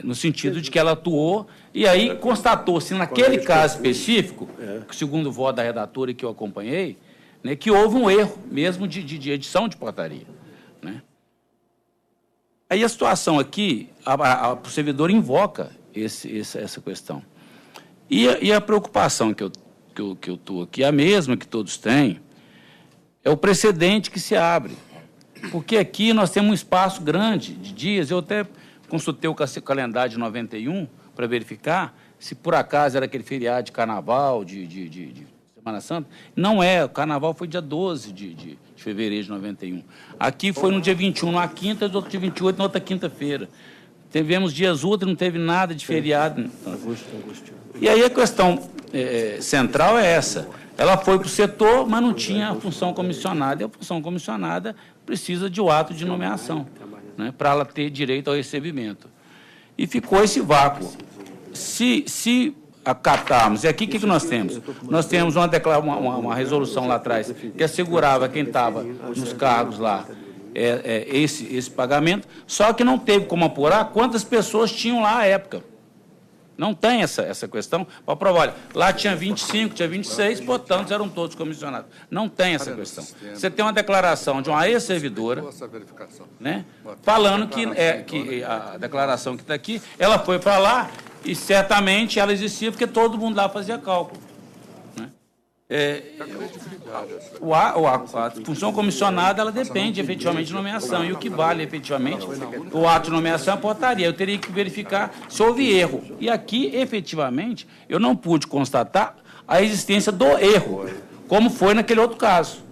S7: no sentido de que ela atuou, e aí constatou-se naquele caso específico, segundo o voto da redatora e que eu acompanhei, né, que houve um erro mesmo de edição de portaria, né? Aí a situação aqui, o servidor invoca essa questão. E a preocupação que eu estou aqui, a mesma que todos têm, é o precedente que se abre. Porque aqui nós temos um espaço grande de dias. Eu até consultei o calendário de 91 para verificar se por acaso era aquele feriado de carnaval, de Semana Santa. Não é, o carnaval foi dia 12 de fevereiro de 91. Aqui foi no dia 21, numa quinta, do outro dia 28, na outra quinta-feira. Tivemos dias úteis, não teve nada de feriado. E aí a questão central é essa. Ela foi para o setor, mas não tinha a função comissionada. E a função comissionada precisa de um ato de nomeação, né, para ela ter direito ao recebimento. E ficou esse vácuo.
S16: se acatarmos, e aqui o que nós temos? Nós temos uma resolução lá atrás que assegurava quem estava nos cargos lá esse pagamento, só que não teve como apurar quantas pessoas tinham lá à época. Não tem essa questão para provar. Olha, lá tinha 25, tinha 26, portanto, eram todos comissionados. Não tem essa questão. Você tem uma declaração de uma ex-servidora, né, falando que a declaração que está aqui, ela foi para lá e certamente ela existia porque todo mundo lá fazia cálculo. Né? A função comissionada, ela depende efetivamente de nomeação, e o que vale efetivamente o ato de nomeação é a portaria. Eu teria que verificar se houve erro. E aqui, efetivamente, eu não pude constatar a existência do erro, como foi naquele outro caso.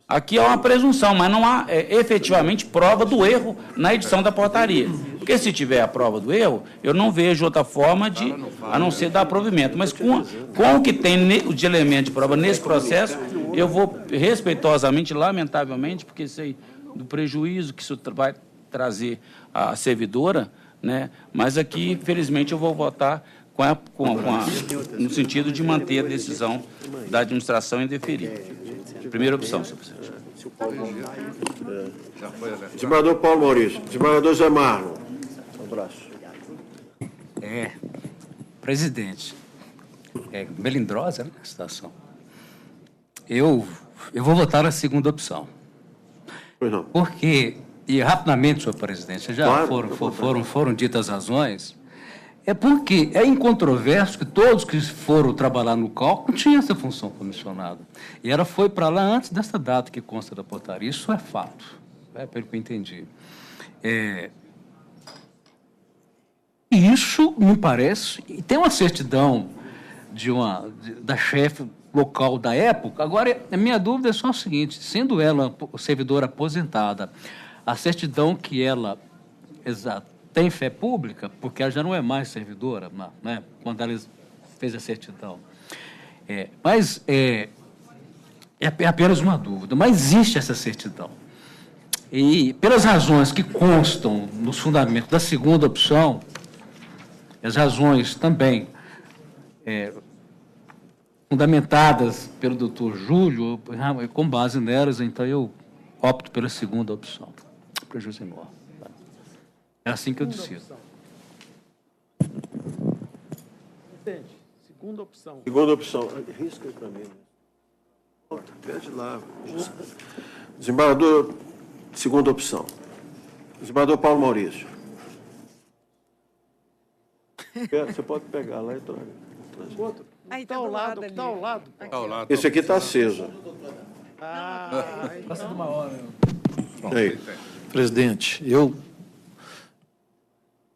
S16: Aqui há uma presunção, mas não há efetivamente prova do erro na edição da portaria. Porque se tiver a prova do erro, eu não vejo outra forma a não ser dar provimento. Mas com o que tem de elemento de prova nesse processo, eu vou respeitosamente, lamentavelmente, porque sei do prejuízo que isso vai trazer à servidora, né? Mas aqui, infelizmente, eu vou votar no sentido de manter a decisão da administração e deferir. Primeira opção, senhor presidente.
S1: Desembargador Paulo Maurício. Desembargador Zé Marlon. Um abraço.
S7: Presidente, melindrosa, né, a situação. Eu vou votar a segunda opção.
S1: Pois não.
S7: Porque, e rapidamente, senhor presidente, já foram ditas as razões, porque é incontroverso que todos que foram trabalhar no cálculo tinham essa função comissionada. E ela foi para lá antes dessa data que consta da portaria. Isso é fato, pelo que eu entendi. E isso, me parece, e tem uma certidão da chefe local da época. Agora, a minha dúvida é só o seguinte, sendo ela servidora aposentada, a certidão que ela tem fé pública, porque ela já não é mais servidora, né, quando ela fez a certidão. Mas é apenas uma dúvida, mas existe essa certidão. E, pelas razões que constam nos fundamentos da segunda opção, as razões também fundamentadas pelo doutor Júlio, com base nelas, então eu opto pela segunda opção. Prejuízo enorme. É assim que eu decido.
S1: Segunda opção. Segunda opção. Risca aí para mim. Pede lá. Desembargador, segunda opção. Desembargador Paulo Maurício. Você pode pegar lá e trazer.
S10: Está ao lado, está ao lado.
S1: Esse aqui está aceso.
S2: Passa de uma hora.
S17: Presidente, eu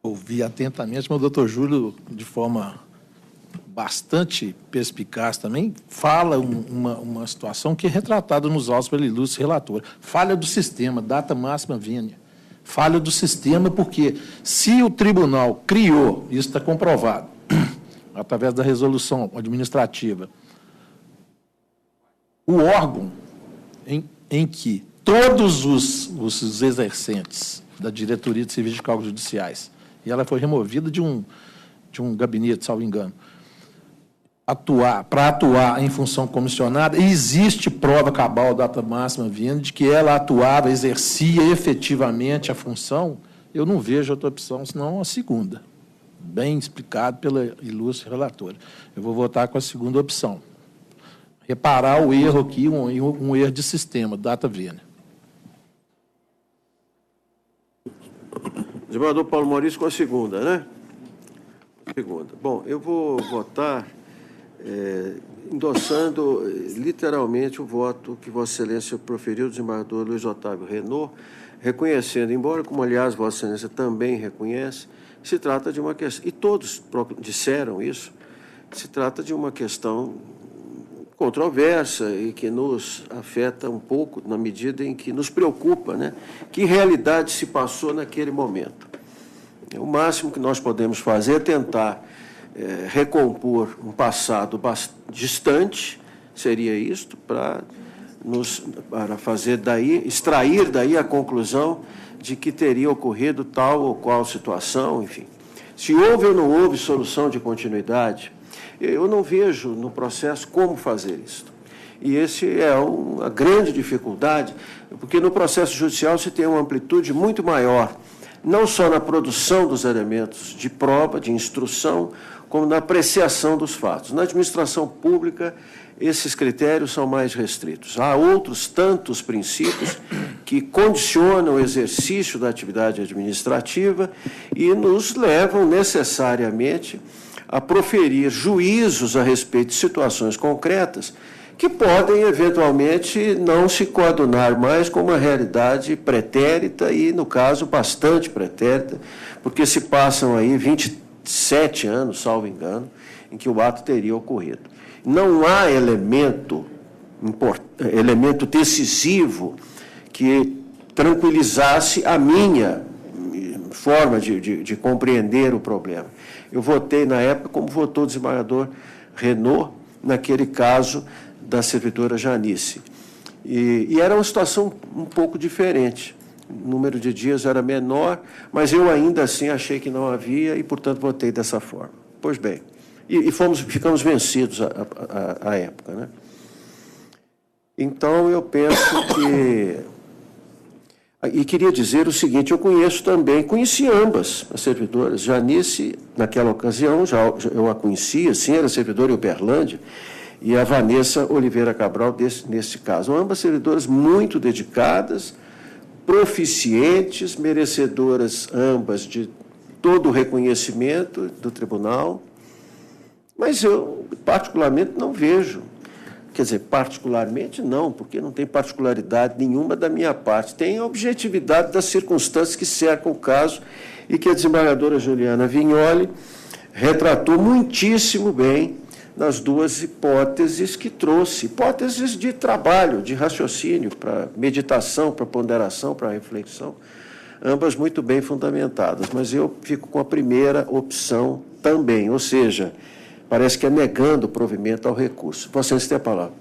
S17: ouvi atentamente, mas o doutor Júlio, de forma bastante perspicaz também, fala uma situação que é retratada nos autos pelo ilustre relator. Falha do sistema, data máxima vênia. Falha do sistema, porque se o tribunal criou, isso está comprovado, através da resolução administrativa, o órgão em que todos os exercentes da diretoria de serviços de cálculos judiciais, e ela foi removida de um gabinete, salvo engano, para atuar em função comissionada, existe prova cabal, data máxima vindo, de que ela atuava, exercia efetivamente a função. Eu não vejo outra opção, senão a segunda. Bem explicado pela ilustre relatora. Eu vou votar com a segunda opção. Reparar o erro aqui, um erro de sistema, data vênia.
S1: Desembargador Paulo Maurício com a segunda, né? Segunda. Bom, eu vou votar endossando literalmente o voto que Vossa Excelência proferiu, o desembargador Luiz Otávio Renault, reconhecendo, embora, como aliás Vossa Excelência também reconhece, se trata de uma questão, e todos disseram isso, se trata de uma questão controversa e que nos afeta um pouco na medida em que nos preocupa, né? Que realidade se passou naquele momento. O máximo que nós podemos fazer é tentar recompor um passado distante, seria isto, para fazer extrair daí a conclusão de que teria ocorrido tal ou qual situação, enfim. Se houve ou não houve solução de continuidade, eu não vejo no processo como fazer isso. E esse é uma grande dificuldade, porque no processo judicial se tem uma amplitude muito maior, não só na produção dos elementos de prova, de instrução, como na apreciação dos fatos. Na administração pública, esses critérios são mais restritos. Há outros tantos princípios que condicionam o exercício da atividade administrativa e nos levam necessariamente a proferir juízos a respeito de situações concretas que podem, eventualmente, não se coadunar mais com uma realidade pretérita e, no caso, bastante pretérita, porque se passam aí 27 anos, salvo engano, em que o ato teria ocorrido. Não há elemento decisivo que tranquilizasse a minha forma de compreender o problema. Eu votei, na época, como votou o desembargador Renaud, naquele caso da servidora Janice. E era uma situação um pouco diferente. O número de dias era menor, mas eu ainda assim achei que não havia e, portanto, votei dessa forma. Pois bem, ficamos vencidos à época, né? Então, eu penso que... E queria dizer o seguinte, eu conheci ambas as servidoras. Janice, naquela ocasião, eu a conhecia, sim, era servidora em Uberlândia, e a Vanessa Oliveira Cabral, nesse caso. Ambas servidoras muito dedicadas, proficientes, merecedoras ambas de todo o reconhecimento do tribunal, mas eu, particularmente, não vejo. Quer dizer, particularmente não, porque não tem particularidade nenhuma da minha parte. Tem a objetividade das circunstâncias que cercam o caso e que a desembargadora Juliana Vignoli retratou muitíssimo bem nas duas hipóteses que trouxe. Hipóteses de trabalho, de raciocínio, para meditação, para ponderação, para reflexão, ambas muito bem fundamentadas. Mas eu fico com a primeira opção também, ou seja, parece que é negando o provimento ao recurso. Você tem a palavra.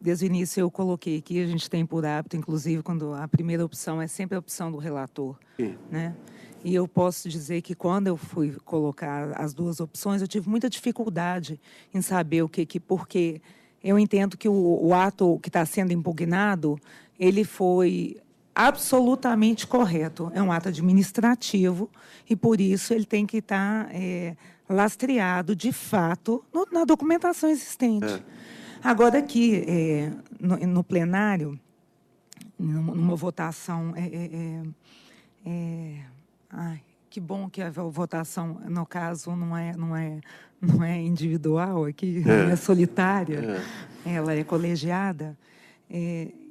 S9: Desde o início eu coloquei aqui, a gente tem por hábito, inclusive, quando a primeira opção é sempre a opção do relator. Sim. Né? E eu posso dizer que quando eu fui colocar as duas opções, eu tive muita dificuldade em saber porque eu entendo que o ato que está sendo impugnado, ele foi absolutamente correto. É um ato administrativo e, por isso, ele tem que estar lastreado, de fato, na documentação existente. Agora, aqui, no plenário, numa votação... Ai, que bom que a votação, no caso, não é individual aqui, não é solitária, ela é colegiada.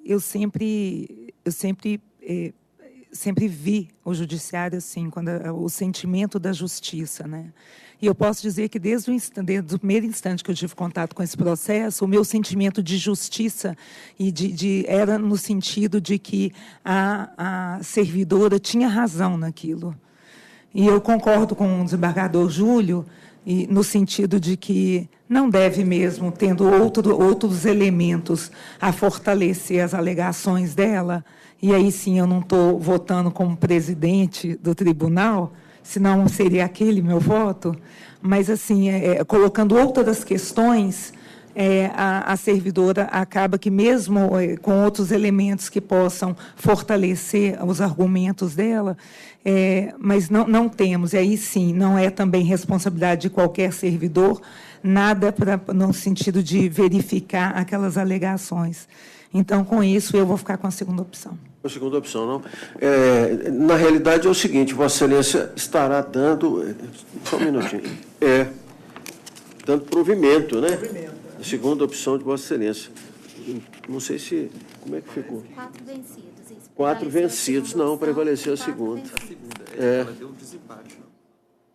S9: Eu sempre vi o judiciário assim, o sentimento da justiça, né? E eu posso dizer que desde o primeiro instante que eu tive contato com esse processo, o meu sentimento de justiça era no sentido de que a servidora tinha razão naquilo. E eu concordo com o desembargador Júlio, no sentido de que não deve mesmo, tendo outros elementos a fortalecer as alegações dela, e aí sim eu não estou votando como presidente do tribunal, senão seria aquele meu voto, mas, assim, colocando outras questões, a servidora acaba que, mesmo com outros elementos que possam fortalecer os argumentos dela, mas não temos, e aí sim, não é também responsabilidade de qualquer servidor, nada no sentido de verificar aquelas alegações. Então, com isso, eu vou ficar com a segunda opção.
S1: A segunda opção, não. Na realidade, é o seguinte, Vossa Excelência estará dando... Só um minutinho. Dando provimento, né? A segunda opção de Vossa Excelência. Não sei se... Como é que ficou?
S4: 4 vencidos. Isso.
S1: 4 vencidos, não, prevaleceu a segunda.
S18: Ela deu um desempate,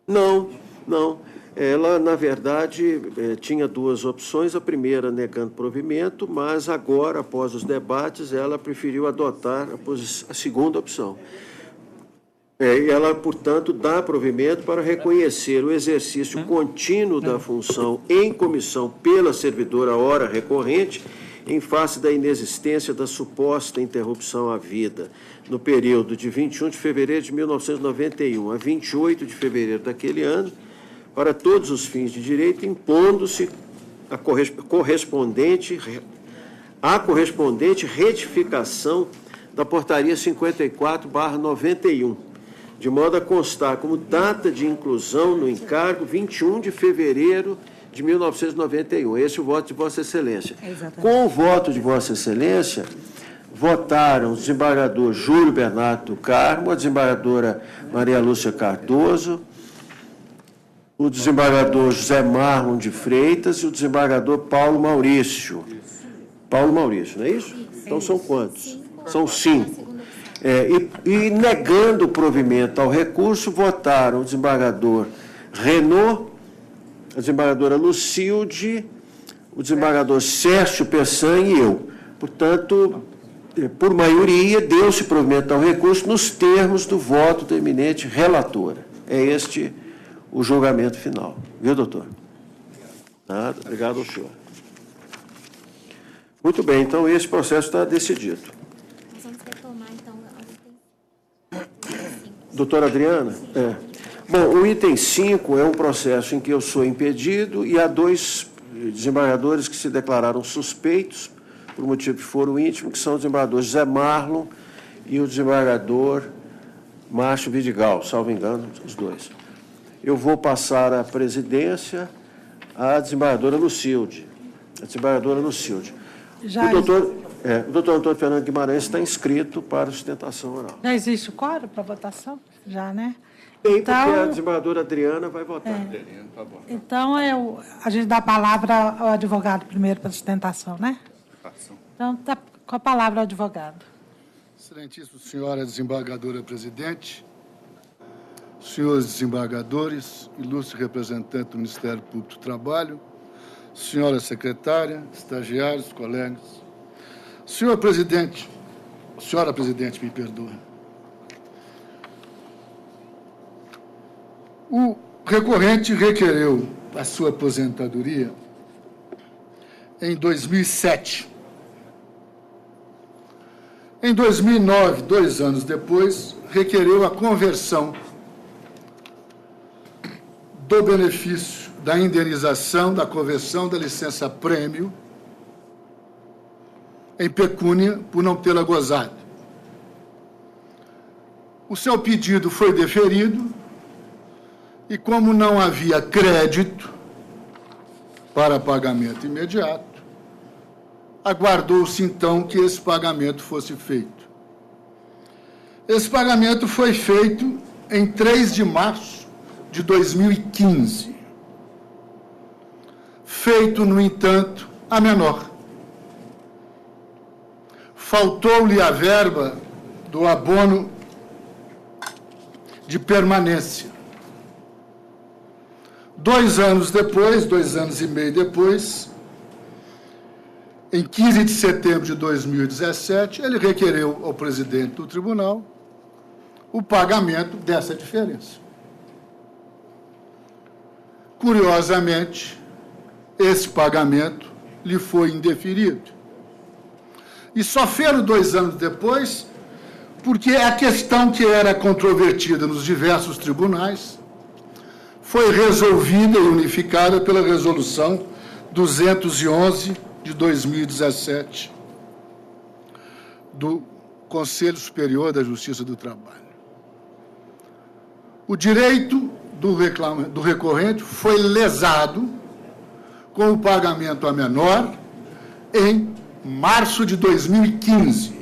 S1: não? Não. Ela, na verdade, tinha duas opções, a primeira negando provimento, mas agora, após os debates, ela preferiu adotar a segunda opção. Ela, portanto, dá provimento para reconhecer o exercício contínuo da função em comissão pela servidora hora recorrente em face da inexistência da suposta interrupção à vida no período de 21 de fevereiro de 1991 a 28 de fevereiro daquele ano, para todos os fins de direito, impondo-se a correspondente retificação da Portaria 54/91, de modo a constar como data de inclusão no encargo 21 de fevereiro de 1991. Esse é o voto de Vossa Excelência. Com o voto de Vossa Excelência, votaram o desembargador Júlio Bernardo do Carmo, a desembargadora Maria Lúcia Cardoso, o desembargador José Marlon de Freitas e o desembargador Paulo Maurício. Paulo Maurício, não é isso? Então são quantos? São 5. E negando o provimento ao recurso, votaram o desembargador Renaud, a desembargadora Lucilde, o desembargador Sérgio Pessan e eu. Portanto, por maioria, deu-se provimento ao recurso nos termos do voto da eminente relatora. É este o julgamento final. Viu, doutor? Nada. Obrigado ao senhor. Muito bem, então esse processo está decidido.
S4: Nós vamos retomar, então,
S1: Doutora Adriana? Bom, o item 5 é um processo em que eu sou impedido e há 2 desembargadores que se declararam suspeitos por motivo de foro íntimo, que são o desembargador José Marlon e o desembargador Márcio Vidigal, salvo engano, os 2. Eu vou passar a presidência à desembargadora Lucilde. A desembargadora Lucilde. O doutor Antônio Fernando Guimarães está inscrito para sustentação oral.
S11: Já existe o quórum para votação? Já, né?
S1: Tem, porque a desembargadora Adriana vai votar.
S11: Então, a gente dá a palavra ao advogado primeiro para sustentação, né? Então, tá com a palavra ao advogado.
S19: Excelentíssima senhora desembargadora presidente, senhores desembargadores, ilustre representante do Ministério Público do Trabalho, senhora secretária, estagiários, colegas. Senhora presidente, me perdoe. O recorrente requereu a sua aposentadoria em 2007. Em 2009, 2 anos depois, requereu a conversão do benefício da indenização da conversão da licença-prêmio em pecúnia por não tê-la gozado. O seu pedido foi deferido e, como não havia crédito para pagamento imediato, aguardou-se, então, que esse pagamento fosse feito. Esse pagamento foi feito em 3 de março de 2015. Feito, no entanto, a menor. Faltou-lhe a verba do abono de permanência. 2 anos depois, 2 anos e meio depois, em 15 de setembro de 2017, ele requereu ao presidente do tribunal o pagamento dessa diferença. Curiosamente, esse pagamento lhe foi indeferido. E só fez 2 anos depois, porque a questão que era controvertida nos diversos tribunais foi resolvida e unificada pela Resolução 211 de 2017 do Conselho Superior da Justiça do Trabalho. O direito do recorrente foi lesado com o pagamento a menor em março de 2015.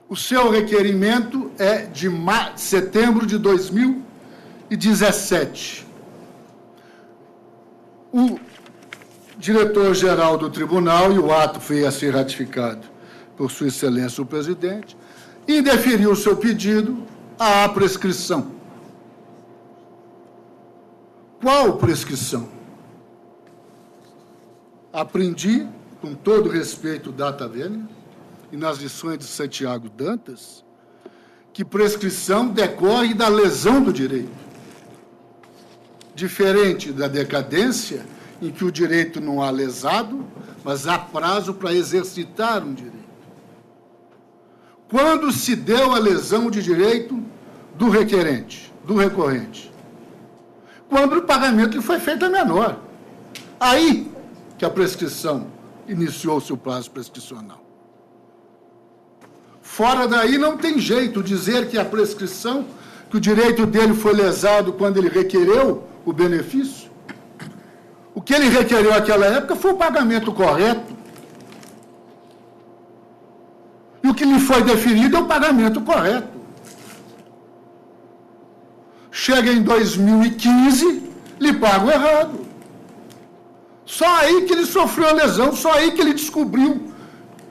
S19: O seu requerimento é de setembro de 2017. O diretor-geral do tribunal, e o ato foi a ser ratificado por Sua Excelência o Presidente, indeferiu o seu pedido à prescrição. Qual prescrição? Aprendi, com todo respeito, data vênia, e nas lições de Santiago Dantas, que prescrição decorre da lesão do direito. Diferente da decadência, em que o direito não há lesado, mas há prazo para exercitar um direito. Quando se deu a lesão de direito do requerente, do recorrente? Quando o pagamento lhe foi feito a menor. Aí que a prescrição iniciou-se o prazo prescricional. Fora daí não tem jeito dizer que a prescrição, que o direito dele foi lesado quando ele requereu o benefício. O que ele requereu naquela época foi o pagamento correto. E o que lhe foi definido é o pagamento correto. Chega em 2015, lhe paga o errado. Só aí que ele sofreu a lesão, só aí que ele descobriu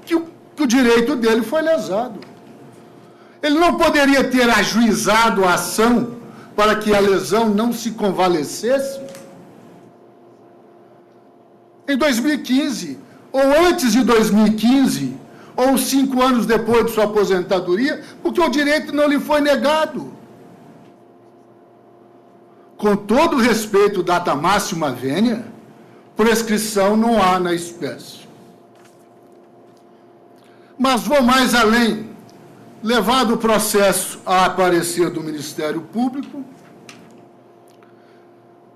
S19: que o direito dele foi lesado. Ele não poderia ter ajuizado a ação para que a lesão não se convalescesse? Em 2015, ou antes de 2015, ou 5 anos depois de sua aposentadoria, porque o direito não lhe foi negado. Com todo respeito, data máxima vênia, prescrição não há na espécie. Mas vou mais além. Levado o processo a parecer do Ministério Público,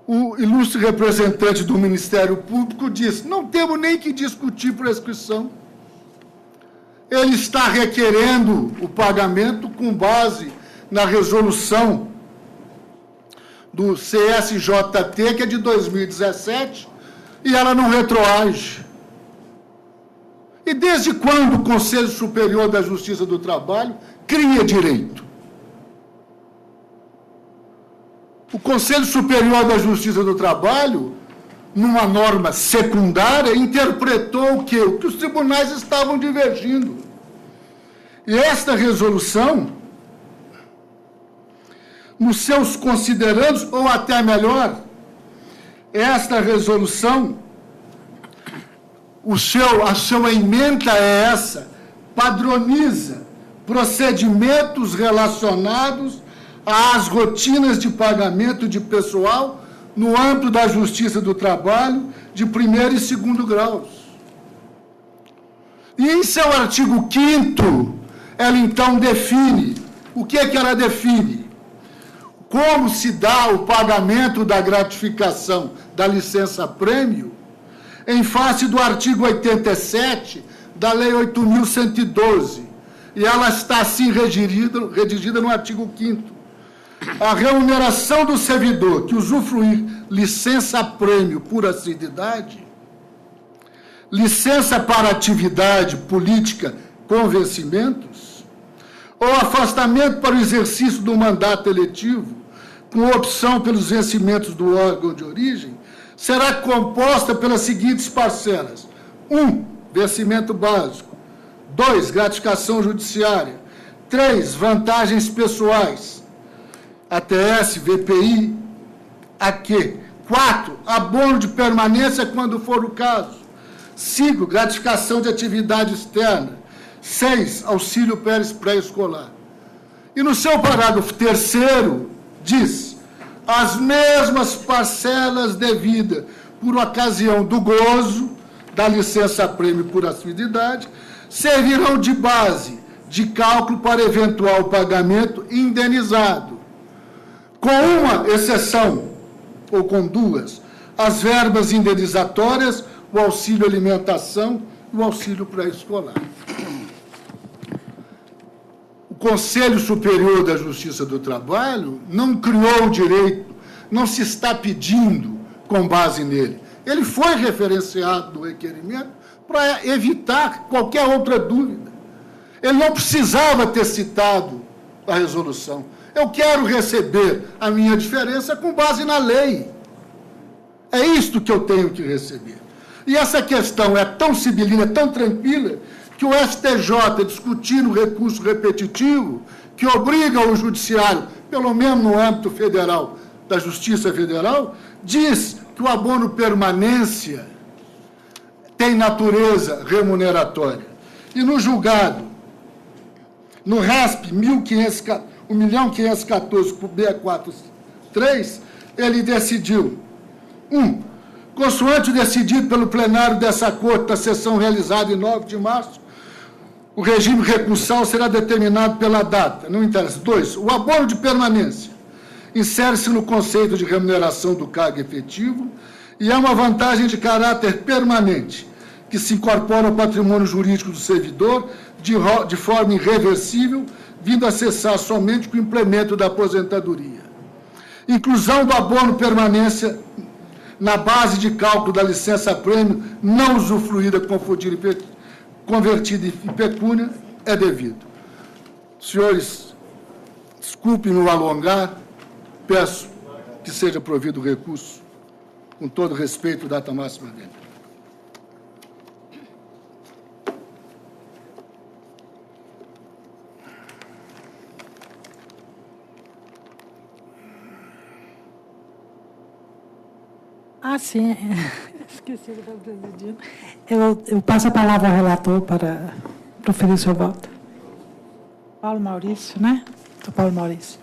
S19: o ilustre representante do Ministério Público disse: não temos nem que discutir prescrição. Ele está requerendo o pagamento com base na resolução do CSJT, que é de 2017, e ela não retroage. E desde quando o Conselho Superior da Justiça do Trabalho cria direito? O Conselho Superior da Justiça do Trabalho, numa norma secundária, interpretou o quê? O que os tribunais estavam divergindo. E esta resolução, nos seus considerandos, ou até melhor, esta resolução, a sua ementa é essa: padroniza procedimentos relacionados às rotinas de pagamento de pessoal no âmbito da Justiça do Trabalho de 1º e 2º graus. E em seu artigo 5º, ela então define, o que é que ela define? Como se dá o pagamento da gratificação da licença-prêmio em face do artigo 87 da Lei 8.112. E ela está assim redigida no artigo 5º. A remuneração do servidor que usufruir licença-prêmio por assiduidade, licença para atividade política com vencimentos, ou afastamento para o exercício do mandato eletivo, com opção pelos vencimentos do órgão de origem, será composta pelas seguintes parcelas: 1, vencimento básico; 2, gratificação judiciária; 3, vantagens pessoais, ATS, VPI, AQ; 4, abono de permanência quando for o caso; 5, gratificação de atividade externa; 6, auxílio pré-escolar. E no seu parágrafo 3º, diz: as mesmas parcelas devidas por ocasião do gozo da licença-prêmio por assiduidade servirão de base de cálculo para eventual pagamento indenizado, com uma exceção, ou com duas: as verbas indenizatórias, o auxílio alimentação e o auxílio pré-escolar. O Conselho Superior da Justiça do Trabalho não criou o direito, não se está pedindo com base nele. Ele foi referenciado no requerimento para evitar qualquer outra dúvida. Ele não precisava ter citado a resolução. Eu quero receber a minha diferença com base na lei. É isto que eu tenho que receber. E essa questão é tão sibilina, tão tranquila, que o STJ, discutindo o recurso repetitivo, que obriga o judiciário, pelo menos no âmbito federal, da Justiça Federal, diz que o abono permanência tem natureza remuneratória. E no julgado, no RESP 1.514 por 643, ele decidiu: 1, Consoante o decidido pelo plenário dessa Corte na sessão realizada em 9 de março, o regime recursal será determinado pela data. Não interessa. 2. O abono de permanência insere-se no conceito de remuneração do cargo efetivo e é uma vantagem de caráter permanente, que se incorpora ao patrimônio jurídico do servidor de forma irreversível, vindo a cessar somente com o implemento da aposentadoria. Inclusão do abono permanência na base de cálculo da licença-prêmio não usufruída, convertida em pecúnia, é devido. Senhores, desculpem-me o alongar, peço que seja provido o recurso, com todo respeito, data máxima dele.
S11: Ah, sim. Esqueci que estava presidindo. Eu passo a palavra ao relator para proferir o seu voto. Paulo Maurício, né? Doutor Paulo Maurício.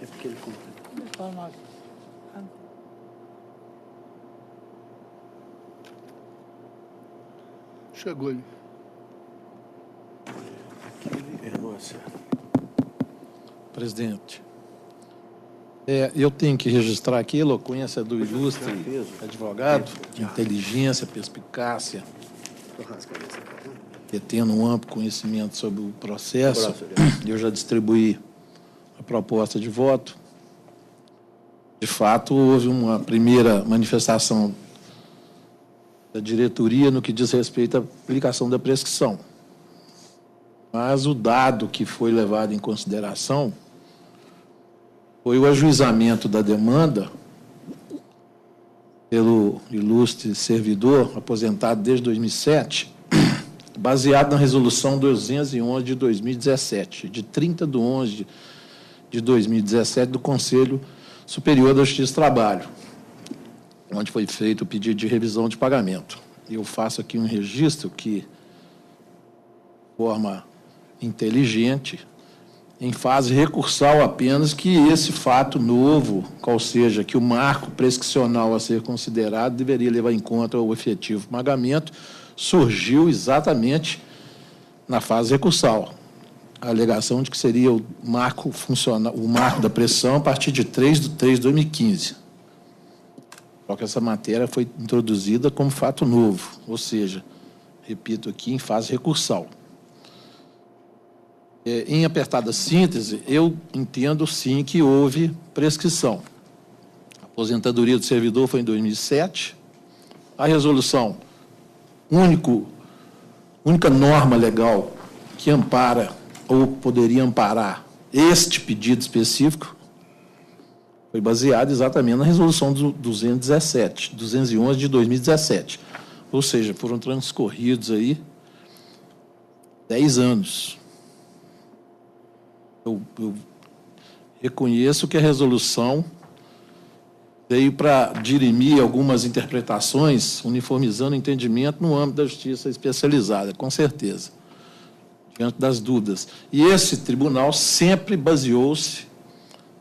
S1: É porque ele conta.
S11: Paulo Maurício.
S19: Chegou aí.
S17: Presidente, eu tenho que registrar aqui a eloquência do ilustre advogado, de inteligência, perspicácia, tendo um amplo conhecimento sobre o processo. Eu já distribuí a proposta de voto. De fato, houve uma primeira manifestação da diretoria no que diz respeito à aplicação da prescrição. Mas o dado que foi levado em consideração foi o ajuizamento da demanda pelo ilustre servidor, aposentado desde 2007, baseado na resolução 211 de 2017, de 30 de 11 de 2017, do Conselho Superior da Justiça do Trabalho, onde foi feito o pedido de revisão de pagamento. Eu faço aqui um registro que, de forma inteligente, em fase recursal apenas, que esse fato novo, qual seja, que o marco prescricional a ser considerado deveria levar em conta o efetivo pagamento, surgiu exatamente na fase recursal. A alegação de que seria o marco funcional, o marco da prescrição a partir de 3/3/2015. Só que essa matéria foi introduzida como fato novo, ou seja, repito aqui, em fase recursal. Em apertada síntese, eu entendo, sim, que houve prescrição. A aposentadoria do servidor foi em 2007. A resolução, única norma legal que ampara ou poderia amparar este pedido específico, foi baseada exatamente na resolução do 211 de 2017. Ou seja, foram transcorridos aí 10 anos. Eu reconheço que a resolução veio para dirimir algumas interpretações, uniformizando o entendimento no âmbito da justiça especializada, com certeza, diante das dúvidas. E esse tribunal sempre baseou-se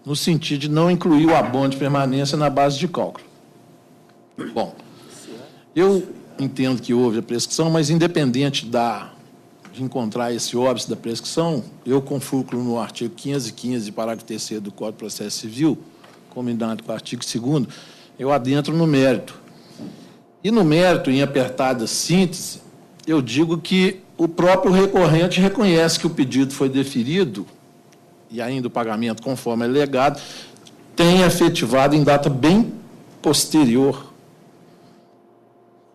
S17: no sentido de não incluir o abono de permanência na base de cálculo. Bom, eu entendo que houve a prescrição, mas independente de encontrar esse óbice da prescrição, eu confúculo no artigo 515, parágrafo 3º do Código de Processo Civil, combinado com o artigo 2º, eu adentro no mérito. E no mérito, em apertada síntese, eu digo que o próprio recorrente reconhece que o pedido foi deferido, e ainda o pagamento, conforme é alegado, tem efetivado em data bem posterior.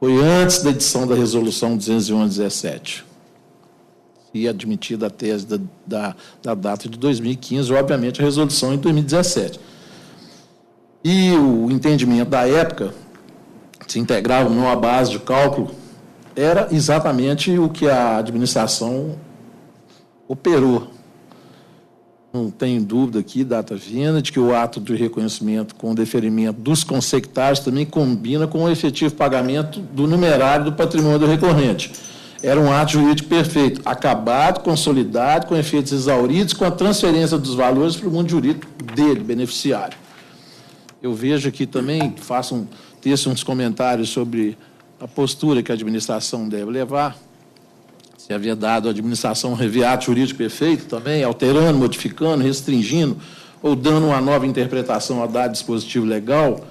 S17: Foi antes da edição da resolução 211/17. E admitida a tese da data de 2015, obviamente a resolução em 2017. E o entendimento da época, se integrava numa base de cálculo, era exatamente o que a administração operou. Não tenho dúvida aqui, data vinda, de que o ato de reconhecimento com o deferimento dos consectários também combina com o efetivo pagamento do numerário do patrimônio do recorrente. era um ato jurídico perfeito, acabado, consolidado, com efeitos exauridos, com a transferência dos valores para o mundo jurídico dele, beneficiário. Eu vejo aqui também, faço um texto, uns comentários sobre a postura que a administração deve levar. Se havia dado à administração um reviato jurídico perfeito também, alterando, modificando, restringindo, ou dando uma nova interpretação a dado dispositivo legal,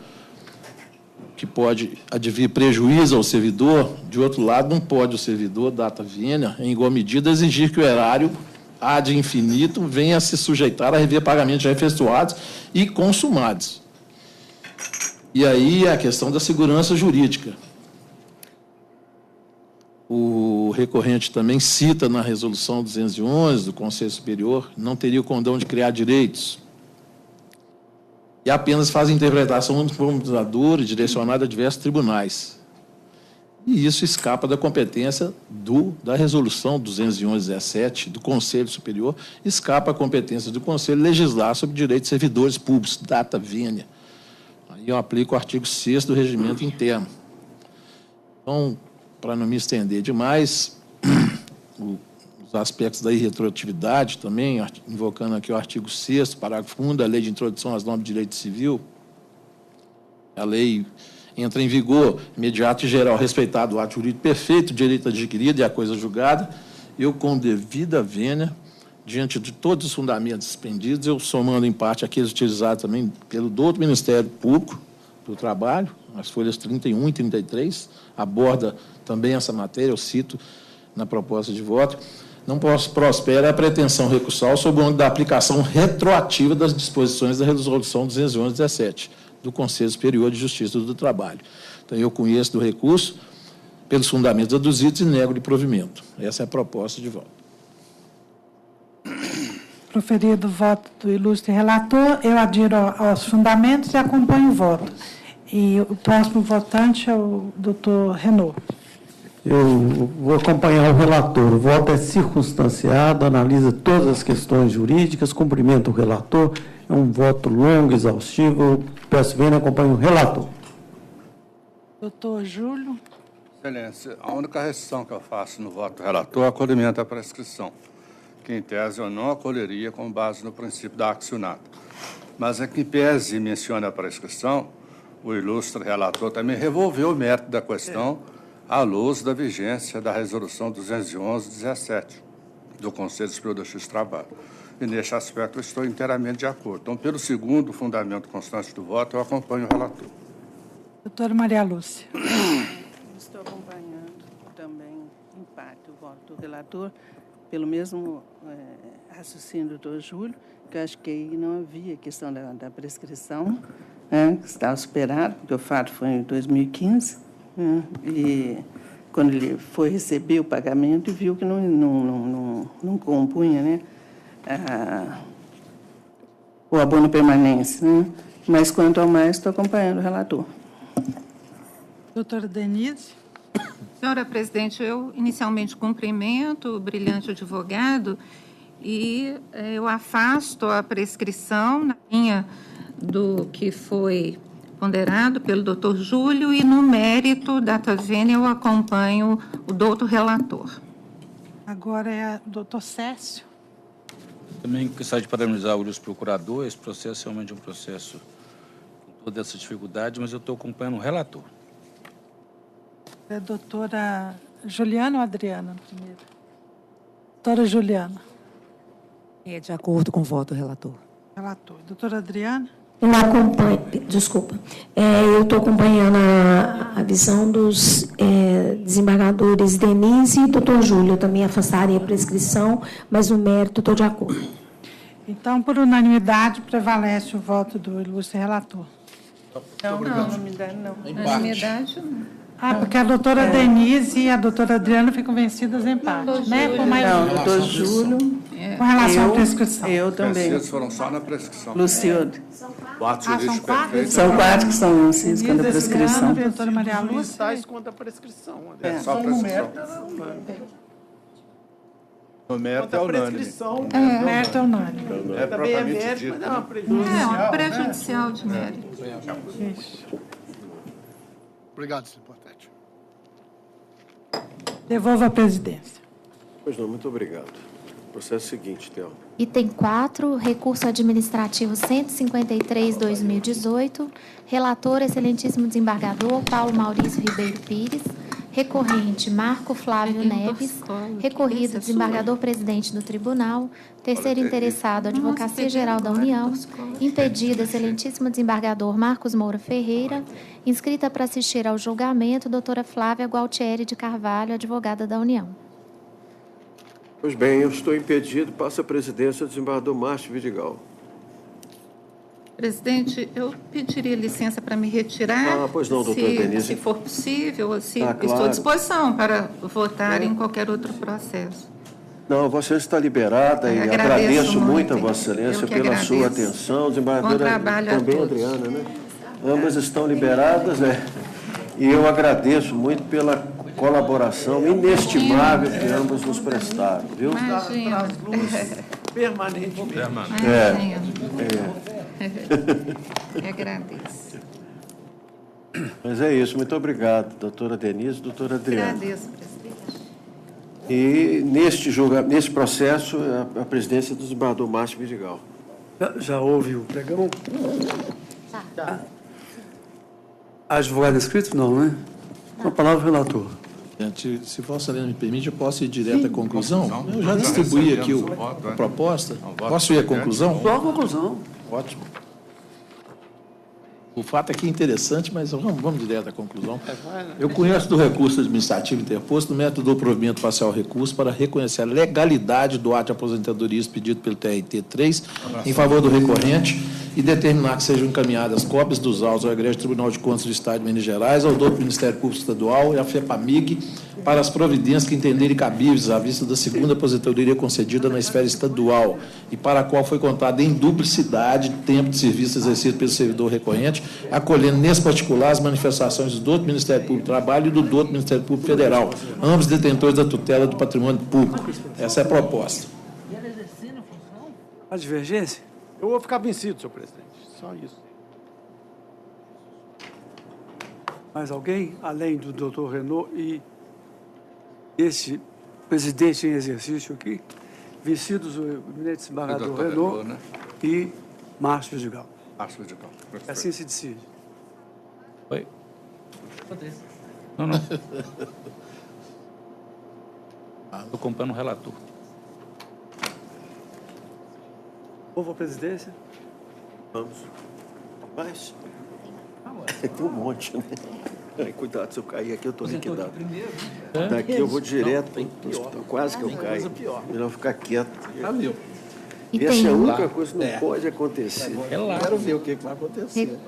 S17: que pode advir prejuízo ao servidor. De outro lado, não pode o servidor, data vênia, em igual medida, exigir que o erário ad infinito venha a se sujeitar a rever pagamentos já efetuados e consumados. E aí a questão da segurança jurídica. O recorrente também cita na resolução 211 do Conselho Superior, não teria o condão de criar direitos, e apenas faz interpretação uniformizadora e direcionada a diversos tribunais. E isso escapa da competência da resolução 211/17 do Conselho Superior, escapa a competência do Conselho legislar sobre direitos de servidores públicos, data vênia. Aí eu aplico o artigo 6º do Regimento Interno. Então, para não me estender demais, os aspectos da irretroatividade também, invocando aqui o artigo 6º, parágrafo 1º da Lei de Introdução às Normas de Direito Civil. A lei entra em vigor imediato e geral, respeitado o ato jurídico perfeito, o direito adquirido e a coisa julgada. Eu, com devida vênia, diante de todos os fundamentos expendidos, eu somando em parte aqueles utilizados também pelo douto Ministério Público do Trabalho, as folhas 31 e 33, aborda também essa matéria, eu cito na proposta de voto. Não prospera a pretensão recursal sob o ângulo da aplicação retroativa das disposições da resolução 211/17 do Conselho Superior de Justiça do Trabalho. Então, eu conheço do recurso pelos fundamentos aduzidos e nego de provimento. Essa é a proposta de voto.
S11: Proferido o voto do ilustre relator, eu adiro aos fundamentos e acompanho o voto. E o próximo votante é o doutor Renaud.
S12: Eu vou acompanhar o relator. O voto é circunstanciado, analisa todas as questões jurídicas, cumprimenta o relator. É um voto longo, exaustivo. Eu peço bem, acompanho o relator.
S11: Doutor Júlio.
S13: Excelência, a única restrição que eu faço no voto do relator é acolhimento à prescrição, que em tese eu não acolheria com base no princípio da accionado. Mas é que em pese menciona a prescrição, o ilustre relator também revolveu o mérito da questão à luz da vigência da resolução 211/17 do Conselho Superior da Justiça do Trabalho. E, neste aspecto, eu estou inteiramente de acordo. Então, pelo segundo fundamento constante do voto, eu acompanho o relator.
S11: Doutora Maria Lúcia.
S14: Estou acompanhando também, em parte, o voto do relator, pelo mesmo raciocínio do doutor Júlio, que eu acho que aí não havia questão da prescrição, que estava superado, porque o fato foi em 2015, e quando ele foi receber o pagamento e viu que não compunha, né, o abono permanência. Né? Mas, quanto ao mais, estou acompanhando o relator.
S11: Doutora Denise.
S15: Senhora presidente, eu inicialmente cumprimento o brilhante advogado e eu afasto a prescrição na linha do que foi ponderado pelo doutor Júlio e, no mérito da Tavênia, eu acompanho o doutor relator.
S11: Agora é o doutor Cécio.
S16: Também gostaria de parabenizar o ilustre procurador. Esse processo é realmente um processo com toda essa dificuldade, mas eu estou acompanhando o relator.
S11: É a doutora Juliana ou Adriana, primeiro? Doutora Juliana.
S9: É de acordo com o voto do relator.
S11: Relator. Doutora Adriana?
S20: Eu acompanho, desculpa, eu estou acompanhando a visão dos desembargadores Denise e doutor Júlio. Eu também afastaria a prescrição, mas no mérito estou de acordo.
S11: Então, por unanimidade, prevalece o voto do ilustre relator.
S14: Não, unanimidade não.
S15: Unanimidade não.
S11: Porque a doutora Denise e a doutora Adriana ficam vencidas em parte, né?
S14: Não, doutor Júlio.
S11: Com relação à prescrição.
S14: Eu também.
S13: Vencidos foram só na prescrição.
S14: Luciano.
S13: O ato jurídico perfeito.
S14: São 4 que são vencidos quando a prescrição.
S11: Adriana, doutora Maria Lúcia.
S10: Tais quanto a prescrição.
S13: É só a prescrição.
S10: No mérito é unânime.
S11: O mérito é unânime.
S10: Também é mérito, mas é uma prejudicial.
S15: É, um prejudicial de mérito.
S11: Isso.
S19: Obrigado, senhor Portete.
S11: Devolvo à presidência.
S1: Pois não, muito obrigado. Processo seguinte, Theo.
S4: Item 4, recurso administrativo 153/2018. Relator, excelentíssimo desembargador Paulo Maurício Ribeiro Pires. Recorrente, Marco Flávio Neves. Recorrido, desembargador-presidente do Tribunal. Terceiro interessado, Advocacia Geral da União. Impedido, excelentíssimo desembargador Marcos Moura Ferreira. Inscrita para assistir ao julgamento, doutora Flávia Gualtieri de Carvalho, advogada da União.
S1: Pois bem, eu estou impedido. Passa a presidência do desembargador Márcio Vidigal.
S15: Presidente, eu pediria licença para me retirar.
S1: Pois não, doutora Denise.
S15: Se for possível,
S1: Claro.
S15: estou à disposição para votar em qualquer outro processo.
S1: Não, Vossa Excelência está liberada e agradeço muito a Vossa Excelência pela sua atenção. Desembargadora também, Adriana, né? Ambas estão liberadas, e eu agradeço muito pela colaboração inestimável que ambas nos prestaram, viu?
S15: Imagina.
S10: Permanentemente.
S15: Eu agradeço.
S1: Mas é isso, muito obrigado, doutora Denise, doutora Adriana.
S15: Agradeço, presidente.
S1: E neste processo, a presidência do desembargador Márcio Vidigal.
S3: Já houve o pregão? Tá. Advogado inscrito? Não, né? Com a palavra, relator.
S17: Gente, se Vossa Excelência me permite, eu posso ir direto à conclusão? Eu já distribuí aqui a proposta. Posso ir à conclusão?
S3: Qual a conclusão?
S17: Ótimo. O fato aqui é interessante, mas vamos direto à conclusão. Eu conheço do recurso administrativo interposto no método do provimento parcial recurso para reconhecer a legalidade do ato de aposentadoria expedido pelo TRT-3 em favor do recorrente e determinar que sejam encaminhadas cópias dos autos ao Egrégio Tribunal de Contas do Estado de Minas Gerais, ao do Ministério Público Estadual e à FEPAMIG para as providências que entenderem cabíveis à vista da segunda aposentadoria concedida na esfera estadual e para a qual foi contada em duplicidade de tempo de serviço exercido pelo servidor recorrente, acolhendo nesse particular as manifestações do Ministério Público do Trabalho e do Ministério Público Federal, ambos detentores da tutela do patrimônio público. Essa é a proposta.
S3: A divergência?
S10: Eu vou ficar vencido, senhor presidente. Só isso.
S3: Mais alguém, além do doutor Renaud e esse presidente em exercício aqui, vencidos o eminente desembargador Renaud, né? E Márcio Vidigal.
S13: Márcio Vidigal.
S3: Assim se decide.
S16: Oi. Não. Estou acompanhando o relator.
S3: Houve a presidência?
S1: Vamos. Mas tem um monte, né? Cuidado, se eu cair aqui, eu estou liquidado. Daqui eu vou direto, quase que eu caio. Melhor ficar quieto. Essa é a única coisa que não pode acontecer.
S10: Quero ver o que vai acontecer.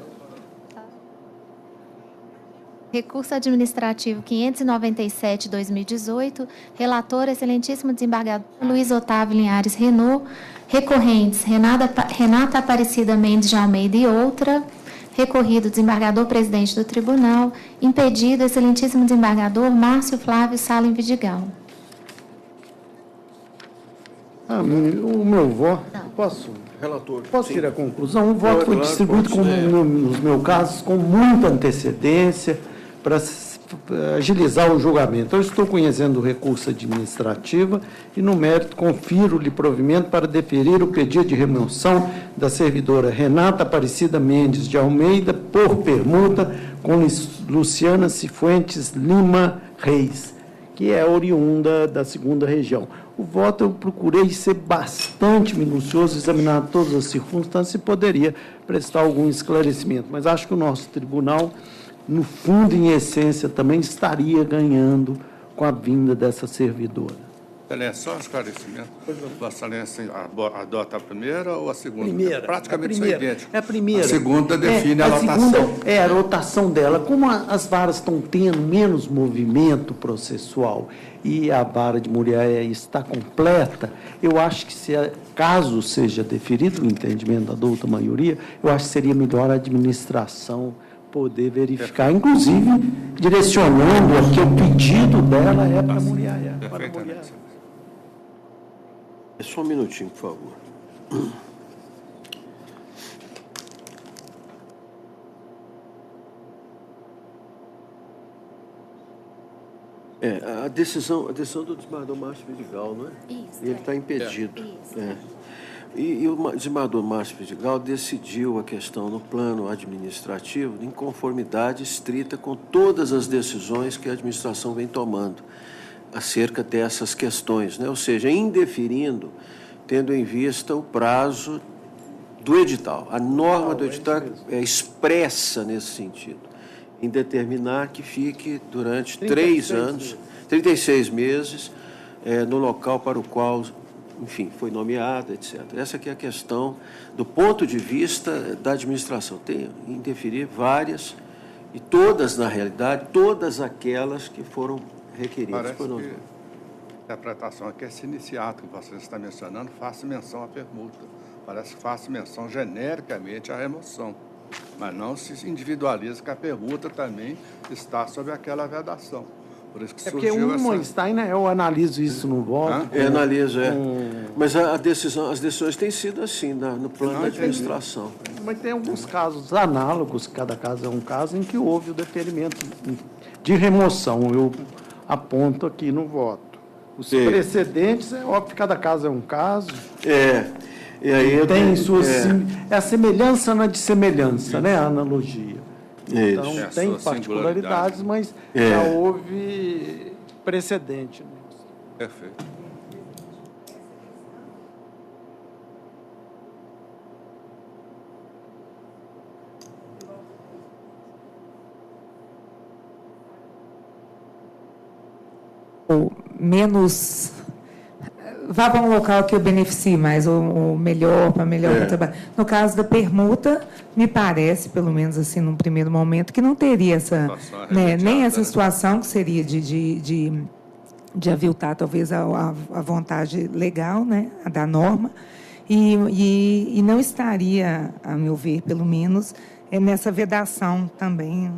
S4: Recurso administrativo 597/2018, relator, excelentíssimo desembargador Luiz Otávio Linhares Renaud, recorrentes Renata Aparecida Mendes de Almeida e outra, recorrido, desembargador-presidente do Tribunal, impedido, excelentíssimo desembargador Márcio Flávio Salem Vidigal.
S12: O meu voto, posso ir à conclusão? O voto foi distribuído, nos meus casos, com muita antecedência, para agilizar o julgamento. Eu estou conhecendo o recurso administrativo e, no mérito, confiro-lhe provimento para deferir o pedido de remoção da servidora Renata Aparecida Mendes de Almeida por permuta com Luciana Cifuentes Lima Reis, que é oriunda da 2ª região. O voto eu procurei ser bastante minucioso, examinar todas as circunstâncias e poderia prestar algum esclarecimento, mas acho que o nosso tribunal, no fundo, em essência, também estaria ganhando com a vinda dessa servidora.
S13: Excelência, só um esclarecimento. Vossa Excelência adota a primeira ou a segunda?
S12: Primeira.
S13: Praticamente
S12: são
S13: idênticas.
S12: É a primeira.
S13: A segunda define a lotação.
S12: Segunda é a rotação dela. Como as varas estão tendo menos movimento processual e a vara de Muriaé está completa, eu acho que, caso seja deferido o entendimento da douta maioria, eu acho que seria melhor a administração poder verificar, inclusive direcionando que o pedido dela é para Muriaé.
S13: Perfeitamente.
S1: Só um minutinho, por favor. A decisão do desembargador Márcio Vidigal, não é?
S4: Isso.
S1: Ele está impedido.
S4: Isso.
S1: E o desembargador Márcio Vidigal decidiu a questão no plano administrativo em conformidade estrita com todas as decisões que a administração vem tomando acerca dessas questões, né? Ou seja, indeferindo, tendo em vista o prazo do edital. A norma do edital é expressa nesse sentido, em determinar que fique durante 3 anos, 36 meses, no local para o qual, enfim, foi nomeada, etc. Essa aqui é a questão do ponto de vista da administração. Tem indeferir várias, e todas, na realidade, todas aquelas que foram requeridas.
S13: Parece que a interpretação aqui é esse iniciato que você está mencionando, faça menção à permuta. Parece que faça menção genericamente à remoção, mas não se individualiza que a permuta também está sob aquela vedação. Por isso que
S10: porque
S13: surgiu
S10: uma está, né? Eu analiso isso no voto.
S1: Analiso, Mas as decisões têm sido assim, no plano da administração.
S10: Mas tem alguns casos análogos, cada caso é um caso, em que houve o deferimento de remoção. Eu aponto aqui no voto. Os precedentes, é óbvio que cada caso é um caso.
S1: E aí
S10: tem suas... É a semelhança na dissemelhança, né? A analogia. Então, tem particularidades, mas já houve precedente.
S13: Perfeito.
S9: Menos... Vá para um local que eu beneficie mais, ou melhor, para melhor trabalho. No caso da permuta, me parece, pelo menos assim, num primeiro momento, que não teria essa, nem essa situação, que seria de aviltar, talvez, a vontade legal, né, da norma, e não estaria, a meu ver, pelo menos, nessa vedação também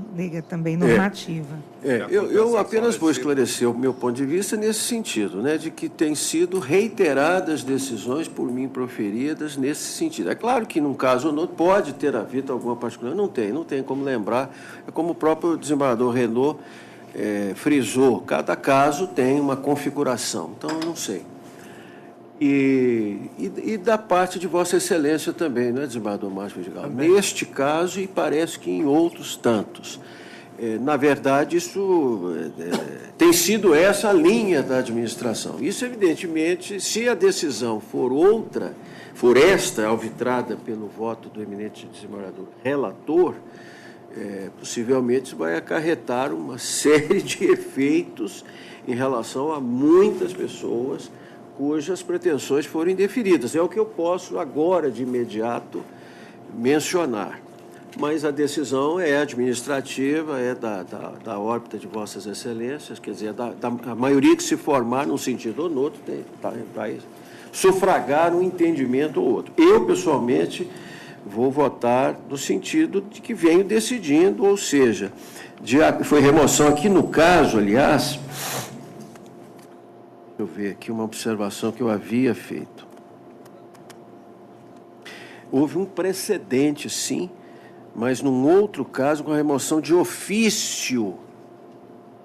S9: normativa.
S1: Eu apenas vou esclarecer o meu ponto de vista nesse sentido, né, de que tem sido reiteradas decisões por mim proferidas nesse sentido. É claro que, num caso ou no outro, pode ter havido alguma particular, não tem como lembrar, é como o próprio desembargador Renaud frisou, cada caso tem uma configuração, então eu não sei. E da parte de Vossa Excelência também, não é, desembargador Márcio Vidigal? Neste caso, e parece que em outros tantos. Na verdade, isso tem sido essa a linha da administração. Isso, evidentemente, se a decisão for esta, alvitrada pelo voto do eminente desembargador relator, possivelmente isso vai acarretar uma série de efeitos em relação a muitas pessoas cujas pretensões foram indeferidas. É o que eu posso agora, de imediato, mencionar. Mas a decisão é administrativa, é da órbita de Vossas Excelências, quer dizer, a maioria que se formar num sentido ou no outro vai sufragar um entendimento ou outro. Eu, pessoalmente, vou votar no sentido de que venho decidindo, ou seja, foi remoção aqui no caso, aliás, deixa eu ver aqui uma observação que eu havia feito. Houve um precedente, sim, mas num outro caso com a remoção de ofício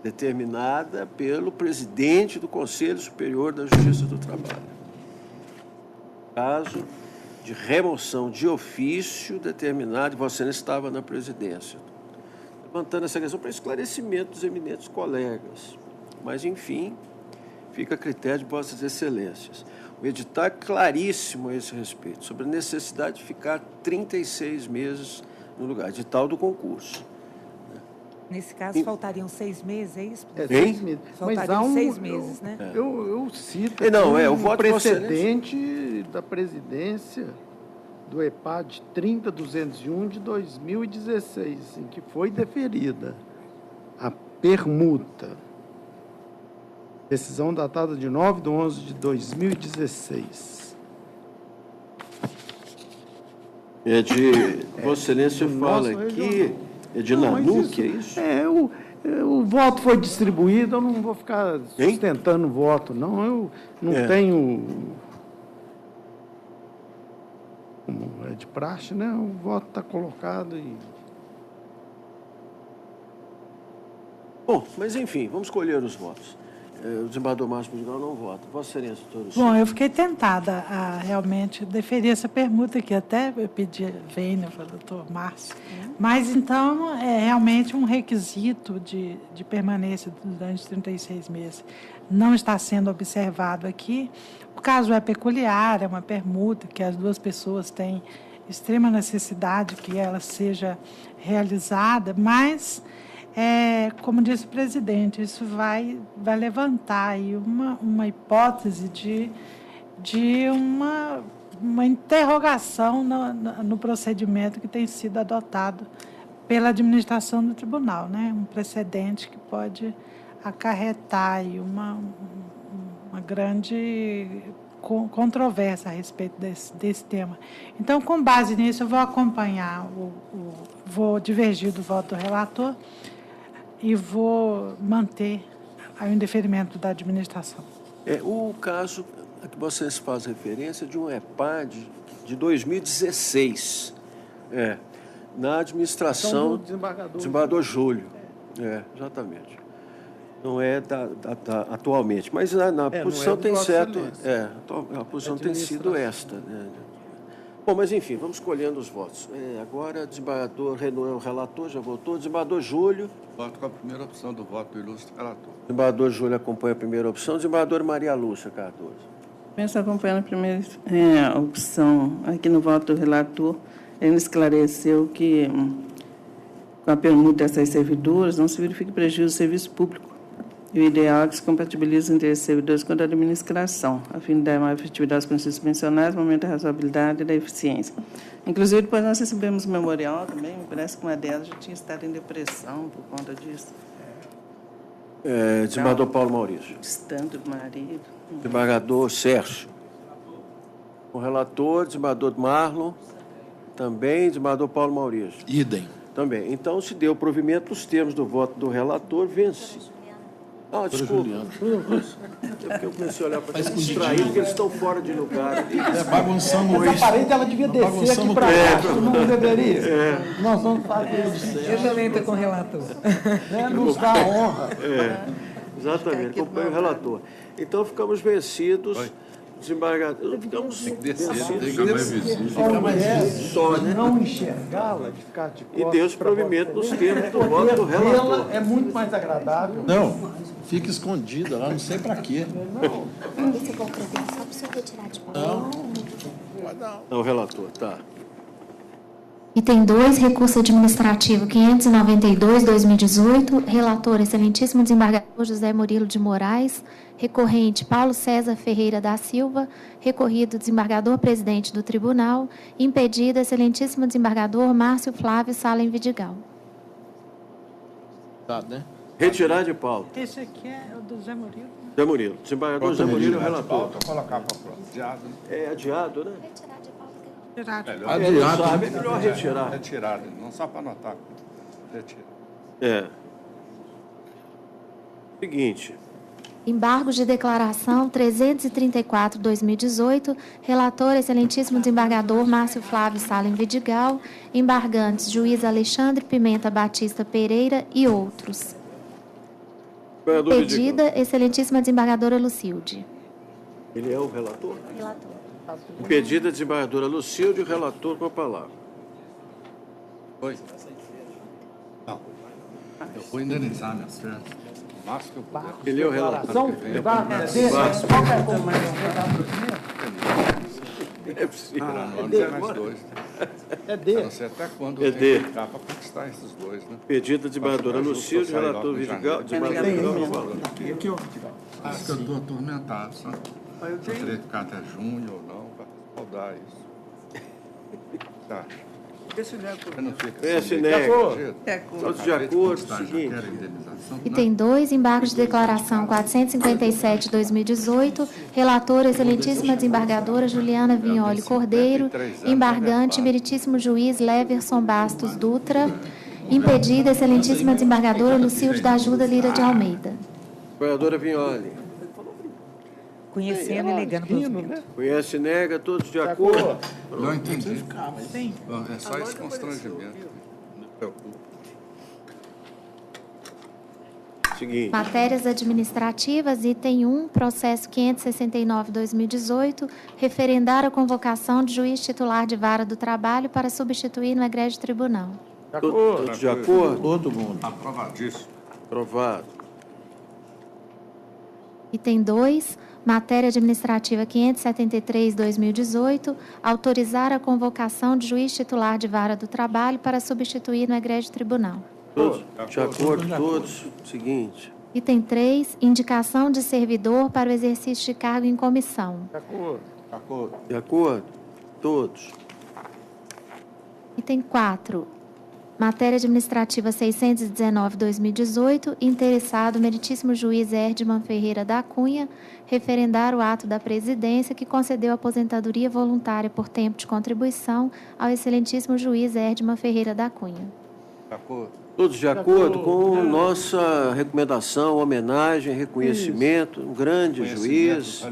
S1: determinada pelo presidente do Conselho Superior da Justiça do Trabalho. Caso de remoção de ofício determinado, você não estava na presidência. Levantando essa questão para esclarecimento dos eminentes colegas. Mas, enfim, fica a critério de Vossas Excelências. O edital é claríssimo a esse respeito, sobre a necessidade de ficar 36 meses no lugar, edital do concurso.
S9: Nesse caso, faltariam 6 meses, é isso?
S10: 6 meses.
S9: Faltariam 6 meses, né?
S10: Eu cito
S1: o voto
S10: precedente da presidência do EPAD 30.201 de 2016, em que foi deferida a permuta. Decisão datada de 9/11 de 2016.
S1: Vossa Excelência fala aqui, é de Nanuque, é isso?
S10: O voto foi distribuído, eu não vou ficar sustentando o voto, não. Eu não tenho... Como é de praxe, né? O voto está colocado e...
S1: Bom, mas enfim, vamos escolher os votos. O desembargador Márcio Vidigal não vota. Vossa Excelência, doutor.
S11: Bom, eu fiquei tentada a realmente deferir essa permuta aqui, até eu pedi vênia para o doutor Márcio. Mas, então, é realmente um requisito de permanência durante 36 meses. Não está sendo observado aqui. O caso é peculiar, é uma permuta que as duas pessoas têm extrema necessidade que ela seja realizada, mas... como disse o presidente, isso vai levantar aí uma hipótese de uma interrogação no procedimento que tem sido adotado pela administração do tribunal, né? Um precedente que pode acarretar aí uma grande controvérsia a respeito desse tema. Então, com base nisso, eu vou acompanhar, vou divergir do voto do relator e vou manter o indeferimento da administração.
S1: O caso a que vocês fazem referência é de um EPAD de 2016, na administração do desembargador Júlio. Exatamente. Não é atualmente, mas na posição tem certo... a posição tem sido esta, né? Bom, mas enfim, vamos escolhendo os votos. Agora, desembargador Renan, o relator, já votou. Desembargador Júlio.
S13: Voto com a primeira opção do voto do ilustre relator.
S1: Desembargador Júlio acompanha a primeira opção. Desembargadora Maria Lúcia Cardoso.
S14: Começo acompanhando a primeira opção aqui no voto do relator. Ele esclareceu que, com a permuta dessas servidoras, não se verifica prejuízo do serviço público. E o ideal é que se compatibilize os interesses dos servidores com a da administração, a fim de dar maior efetividade aos princípios mencionados, no momento da razoabilidade e da eficiência. Inclusive, depois nós recebemos o memorial também, me parece que uma delas já tinha estado em depressão por conta disso.
S1: Desembargador Paulo Maurício.
S14: Distante do marido.
S1: Desembargador Sérgio. O relator, desembargador Marlon. Também, desembargador Paulo Maurício.
S17: Idem.
S1: Também. Então, se deu provimento nos termos do voto do relator, vence. Desculpa. É porque eu comecei a olhar para eles distraídos, porque eles estão fora de lugar.
S10: Bagunçamos isso. Essa parede ela devia descer aqui para baixo, não deveria? Nós vamos fazer isso.
S9: Eu também estou com o relator.
S10: Nos dá honra.
S1: Exatamente, acompanho o relator. Então, ficamos vencidos. Desembargador, ficamos
S10: não enxergá-la, de ficar de costas.
S1: E Deus provimento nos termos do voto do relator.
S10: É muito mais agradável.
S17: Não, fica escondida lá, não sei para quê.
S4: Esse comprovante só para o senhor retirar de pauta.
S1: Não, o relator, tá.
S4: Item 2, recurso administrativo 592/2018, relator, excelentíssimo desembargador José Murilo de Moraes, recorrente Paulo César Ferreira da Silva, recorrido desembargador presidente do tribunal, impedido excelentíssimo desembargador Márcio Flávio Salem Vidigal.
S17: Tá, né?
S1: Retirar de pauta.
S11: Esse aqui é o do Zé Murilo.
S1: Zé Murilo. Desembargador Zé Murilo é o relator.
S13: Colocar para o adiado.
S1: É adiado, né?
S13: Adiado.
S1: É melhor retirar.
S13: Retirado, não só para anotar. Retira.
S1: Seguinte.
S4: Embargos de declaração 334/2018, relator, excelentíssimo desembargador Márcio Flávio Salem Vidigal, embargantes juiz Alexandre Pimenta Batista Pereira e outros. Pedida, excelentíssima desembargadora Lucilde.
S1: Ele é o relator?
S4: Relator.
S1: Impedida, desembargadora Lucilde, o relator com a palavra.
S13: Oi. Não. Eu vou indenizar minhas férias.
S1: Ele é o relator. É possível.
S13: Não tem mais dois.
S10: É D.
S13: Não sei até quando
S1: É
S13: eu tenho
S1: D.
S13: que ficar para conquistar esses dois, né?
S1: Pedida, desembargadora Lucilde, relator Vidigal. Desembargador Vidigal.
S10: Aqui, ó.
S13: Acho que eu estou atormentado, sabe? Eu teria que ficar até junho ou não, para rodar isso. Tá.
S10: Esse não
S1: Esse nega. Todos de acordo, seguinte.
S4: Item 2, embargos de declaração 457/2018, relator, excelentíssima desembargadora Juliana Vignoli Cordeiro, embargante, meritíssimo juiz Leverson Bastos Dutra, impedida, excelentíssima desembargadora Lucilde da Ajuda Lira de Almeida.
S1: Desembargadora Vignoli.
S9: Conhecendo e negando provimento.
S1: Conhece e nega, todos de acordo?
S13: Não entendi. É só esse constrangimento. Me preocupa.
S1: Seguinte.
S4: Matérias administrativas, item 1, processo 569/2018, referendar a convocação de juiz titular de vara do trabalho para substituir no egrégio tribunal.
S1: Todos de acordo?
S13: Todo mundo. Aprovadíssimo.
S1: Aprovado.
S4: Item 2, matéria administrativa 573/2018, autorizar a convocação de juiz titular de vara do trabalho para substituir no egrégio tribunal.
S1: Todos de acordo, todos. Seguinte.
S4: Item 3, indicação de servidor para o exercício de cargo em comissão.
S10: De acordo.
S13: De acordo.
S1: De acordo? Todos.
S4: Item 4, matéria administrativa 619/2018, interessado o meritíssimo juiz Erdman Ferreira da Cunha, referendar o ato da presidência que concedeu aposentadoria voluntária por tempo de contribuição ao excelentíssimo juiz Erdman Ferreira da Cunha.
S13: De acordo.
S1: Todos de acordo com nossa recomendação, homenagem, reconhecimento, um grande juiz,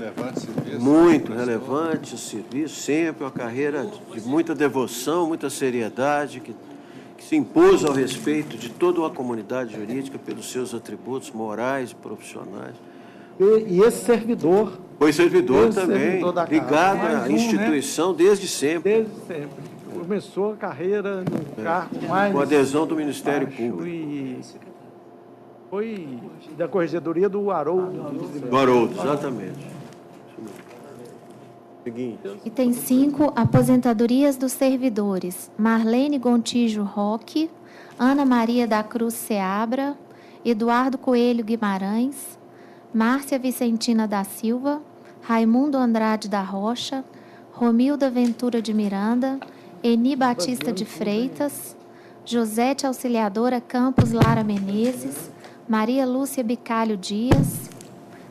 S1: muito relevante serviço, sempre uma carreira de muita devoção, muita seriedade, que se impôs ao respeito de toda uma comunidade jurídica pelos seus atributos morais e profissionais.
S10: E esse servidor.
S1: Foi servidor
S10: esse
S1: também,
S10: servidor da casa.
S1: ligado
S10: Mais
S1: à
S10: um,
S1: instituição, né? Desde sempre.
S10: Desde sempre. Começou a carreira no cargo mais...
S1: Com adesão do Ministério Público.
S10: E foi da Corregedoria do Haroldo.
S1: Do Haroldo, exatamente. Seguinte.
S4: Item 5, aposentadorias dos servidores. Marlene Gontijo Roque, Ana Maria da Cruz Seabra, Eduardo Coelho Guimarães, Márcia Vicentina da Silva, Raimundo Andrade da Rocha, Romilda Ventura de Miranda, Eni Batista de Freitas, Josete Auxiliadora Campos Lara Menezes, Maria Lúcia Bicalho Dias,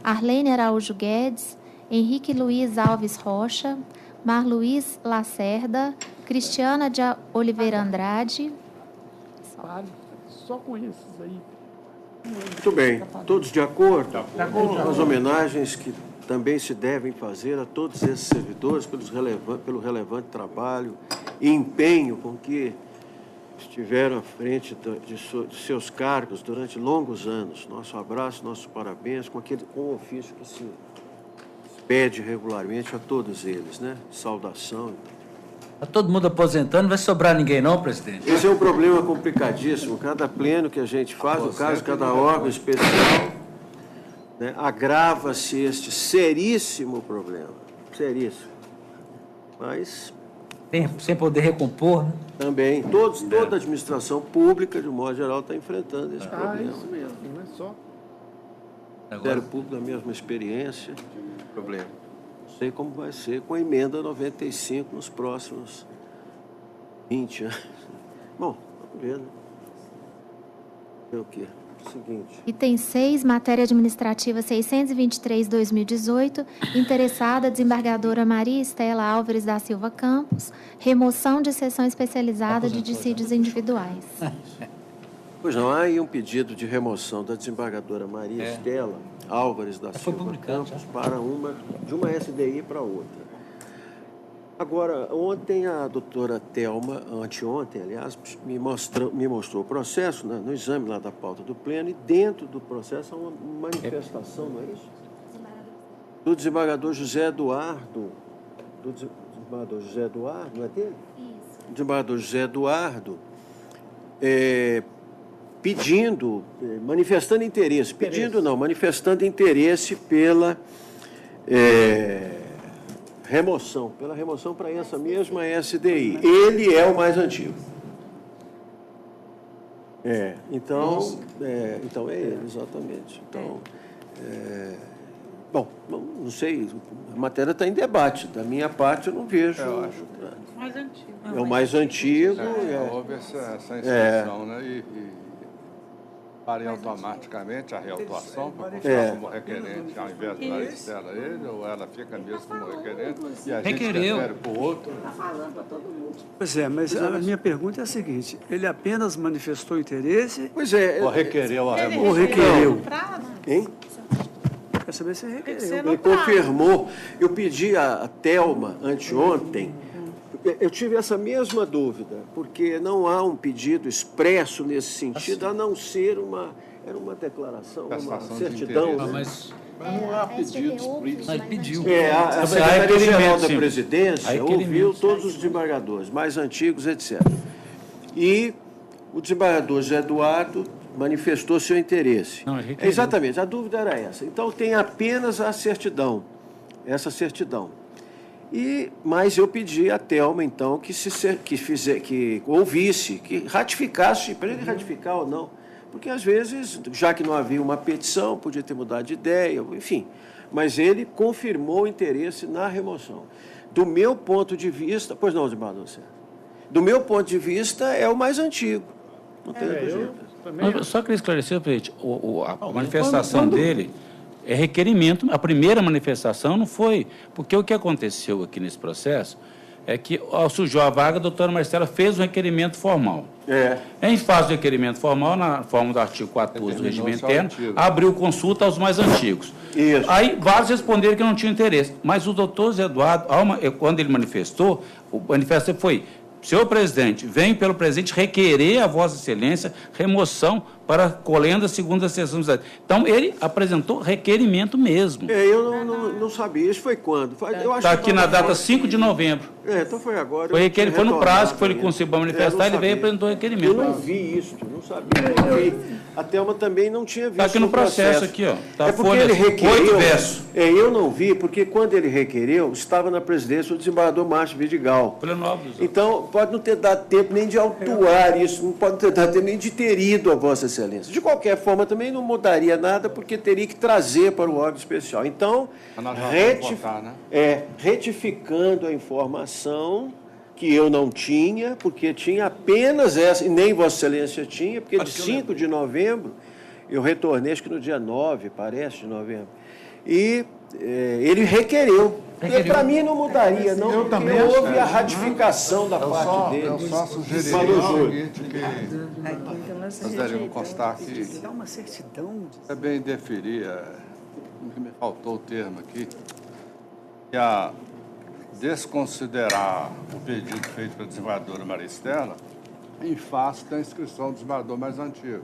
S4: Arlene Araújo Guedes, Henrique Luiz Alves Rocha, Marluiz Lacerda, Cristiana de Oliveira Andrade.
S10: Só com esses aí.
S1: Muito bem. Todos de acordo? De acordo. Com as homenagens que também se devem fazer a todos esses servidores pelo relevante trabalho e empenho com que estiveram à frente de seus cargos durante longos anos. Nosso abraço, nossos parabéns com o ofício que se pede regularmente a todos eles, né? Saudação.
S2: Está todo mundo aposentando, não vai sobrar ninguém não, presidente?
S1: Esse é um problema complicadíssimo. Cada pleno que a gente faz, no caso, cada órgão especial, né, agrava-se este seríssimo problema. Seríssimo. Mas...
S2: sem poder recompor, né?
S1: Também. Toda a administração pública, de um modo geral, está enfrentando esse problema.
S10: Isso mesmo, não é só.
S1: O Ministério Público, da mesma experiência. Problema. Não sei como vai ser com a emenda 95 nos próximos 20 anos. Bom, vamos ver, né? Ver o quê? Seguinte.
S4: Item 6, matéria administrativa 623/2018, interessada a desembargadora Maria Estela Álvares da Silva Campos, remoção de sessão especializada de dissídios individuais.
S1: Pois não, há aí um pedido de remoção da desembargadora Maria Estela Álvares da Silva Campos de uma SDI para outra. Agora, ontem a doutora Thelma, anteontem, aliás, me mostrou o processo, né, no exame lá da pauta do pleno, e dentro do processo há uma manifestação, não é isso? Do desembargador José Eduardo. Do desembargador José Eduardo, não é dele? Isso. O desembargador José Eduardo manifestando interesse pela pela remoção para essa mesma SDI. Ele é o mais antigo. Então é ele, exatamente. Então, bom, não sei, a matéria está em debate. Da minha parte, eu não vejo. Eu acho.
S11: Mais antigo.
S1: É o mais antigo.
S13: Houve essa inscrição, né? E parem automaticamente a reautuação para constar como requerente, ao invés de dar Estela ele, ou ela fica mesmo como requerente e a gente refere para o outro.
S3: Está falando para todo mundo. Pois é, mas a minha pergunta é a seguinte: ele apenas manifestou interesse?
S1: Pois é.
S13: Ou requereu a remoção?
S3: Ou requereu?
S1: Quem?
S3: Quer saber se requereu.
S1: Ele confirmou. Eu pedi a Thelma anteontem. Eu tive essa mesma dúvida, porque não há um pedido expresso nesse sentido, a não ser uma Era uma declaração, uma
S13: Prestação de
S1: certidão.
S13: interesse.
S1: Né?
S7: Mas
S13: não há pedidos por isso.
S7: Ele pediu.
S1: A Secretaria-Geral da Presidência ouviu todos os desembargadores mais antigos, etc. E o desembargador José Eduardo manifestou seu interesse.
S7: Não,
S1: exatamente, a dúvida era essa. Então, tem apenas a certidão, essa certidão. Mas eu pedi à Thelma, então, que ouvisse, que ratificasse, para ele ratificar ou não, porque, às vezes, já que não havia uma petição, podia ter mudado de ideia, enfim. Mas ele confirmou o interesse na remoção. Do meu ponto de vista... Pois não, desembargador Sérgio. Do meu ponto de vista, é o mais antigo. Não tem outro jeito.
S16: Eu só queria esclarecer, presidente, a manifestação dele é requerimento. A primeira manifestação não foi... Porque o que aconteceu aqui nesse processo é que, ao surgiu a vaga, a doutora Marcela fez um requerimento formal. Em fase do requerimento formal, na forma do artigo 14 do regimento interno, abriu consulta aos mais antigos.
S1: Isso.
S16: Aí, vários responderam que não tinham interesse. Mas o doutor Zé Eduardo, quando ele manifestou, o manifesto foi: senhor presidente, venho pelo presidente requerer a Vossa Excelência remoção para colenda segunda sessão. Então, ele apresentou requerimento mesmo.
S1: Eu não sabia. Isso foi quando?
S16: Está aqui na data 5 de novembro.
S1: Então foi agora.
S16: Foi no prazo que foi ele conseguiu manifestar, ele veio e apresentou requerimento.
S1: Eu não vi isso, não sabia. Não vi. A Thelma também não tinha visto.
S16: Está aqui no processo, aqui, ó. Tá
S1: é porque ele requereu.
S16: 8 versos.
S1: Eu não vi, porque quando ele requereu, estava na presidência o desembargador Márcio Vidigal. Então, pode não ter dado tempo nem de autuar isso, não pode ter dado tempo nem de ter ido a Vossa Excelência. De qualquer forma, também não mudaria nada, porque teria que trazer para o órgão especial. Então, retificando a informação que eu não tinha, porque tinha apenas essa, e nem Vossa Excelência tinha, porque de 5 de novembro, eu retornei, acho que no dia 9, parece, de novembro, e ele requereu. Para mim não mudaria, não, porque houve a ratificação da parte dele.
S13: Eu só sugeriria o seguinte, que nós devemos constar que
S3: uma certidão.
S13: É bem deferir, me faltou o termo aqui, que a desconsiderar o pedido feito pela desembargadora Maria Estela em face da inscrição do desembargador mais antigo.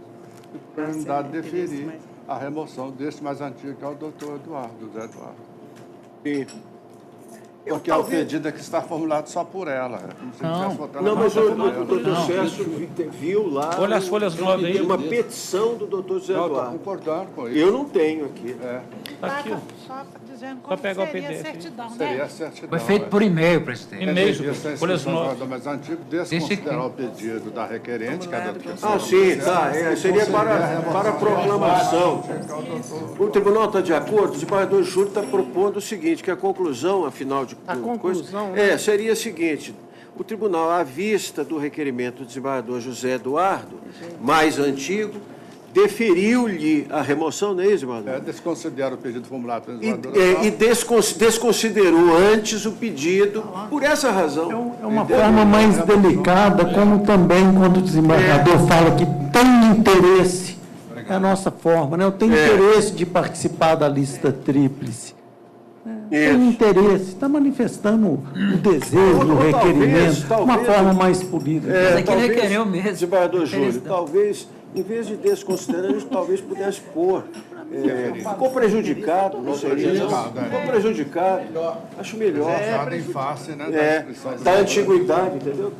S13: E por unanimidade deferir a remoção desse mais antigo, que é o doutor Eduardo, José Eduardo. Porque o pedido aqui está formulado só por ela. Como se tivesse votado
S1: não, mas o doutor Sérgio viu lá.
S16: Olha as folhas 9 aí.
S1: Uma petição do doutor José Eduardo.
S13: Estou concordando com isso.
S1: Eu não tenho aqui.
S16: Está aqui, ó.
S11: Só dizendo
S16: Só
S11: como
S16: pegar o
S11: seria
S16: PDF.
S11: a certidão,
S13: Seria
S11: né?
S13: a certidão.
S7: Foi feito por e-mail, presidente.
S16: E-mail,
S13: folhas 9. Mais antigo, desconsiderar o pedido da requerente, que é a doutora.
S1: Sim, tá. Seria para a proclamação. O tribunal está de acordo? O desembargador Júlio está propondo o seguinte, que a conclusão, afinal de contas, seria a seguinte: o tribunal, à vista do requerimento do desembargador José Eduardo, mais antigo, deferiu-lhe a remoção, não é isso, desembargador?
S13: Desconsidera o pedido formulado pelo desembargador.
S1: E desconsiderou antes o pedido, por essa razão.
S12: É uma forma mais delicada, como também quando o desembargador fala que tem interesse, é a nossa forma, né? Eu tenho interesse de participar da lista tríplice. Tem interesse, está manifestando o desejo, o requerimento, uma forma mais polida.
S7: Mas aqui ele requereu mesmo.
S1: Desembargador Júlio, talvez, em vez de desconsiderar, a gente talvez pudesse pôr. Ficou prejudicado, não seria? Ficou prejudicado. Acho melhor.
S13: Em face, né?
S1: Da antiguidade, entendeu?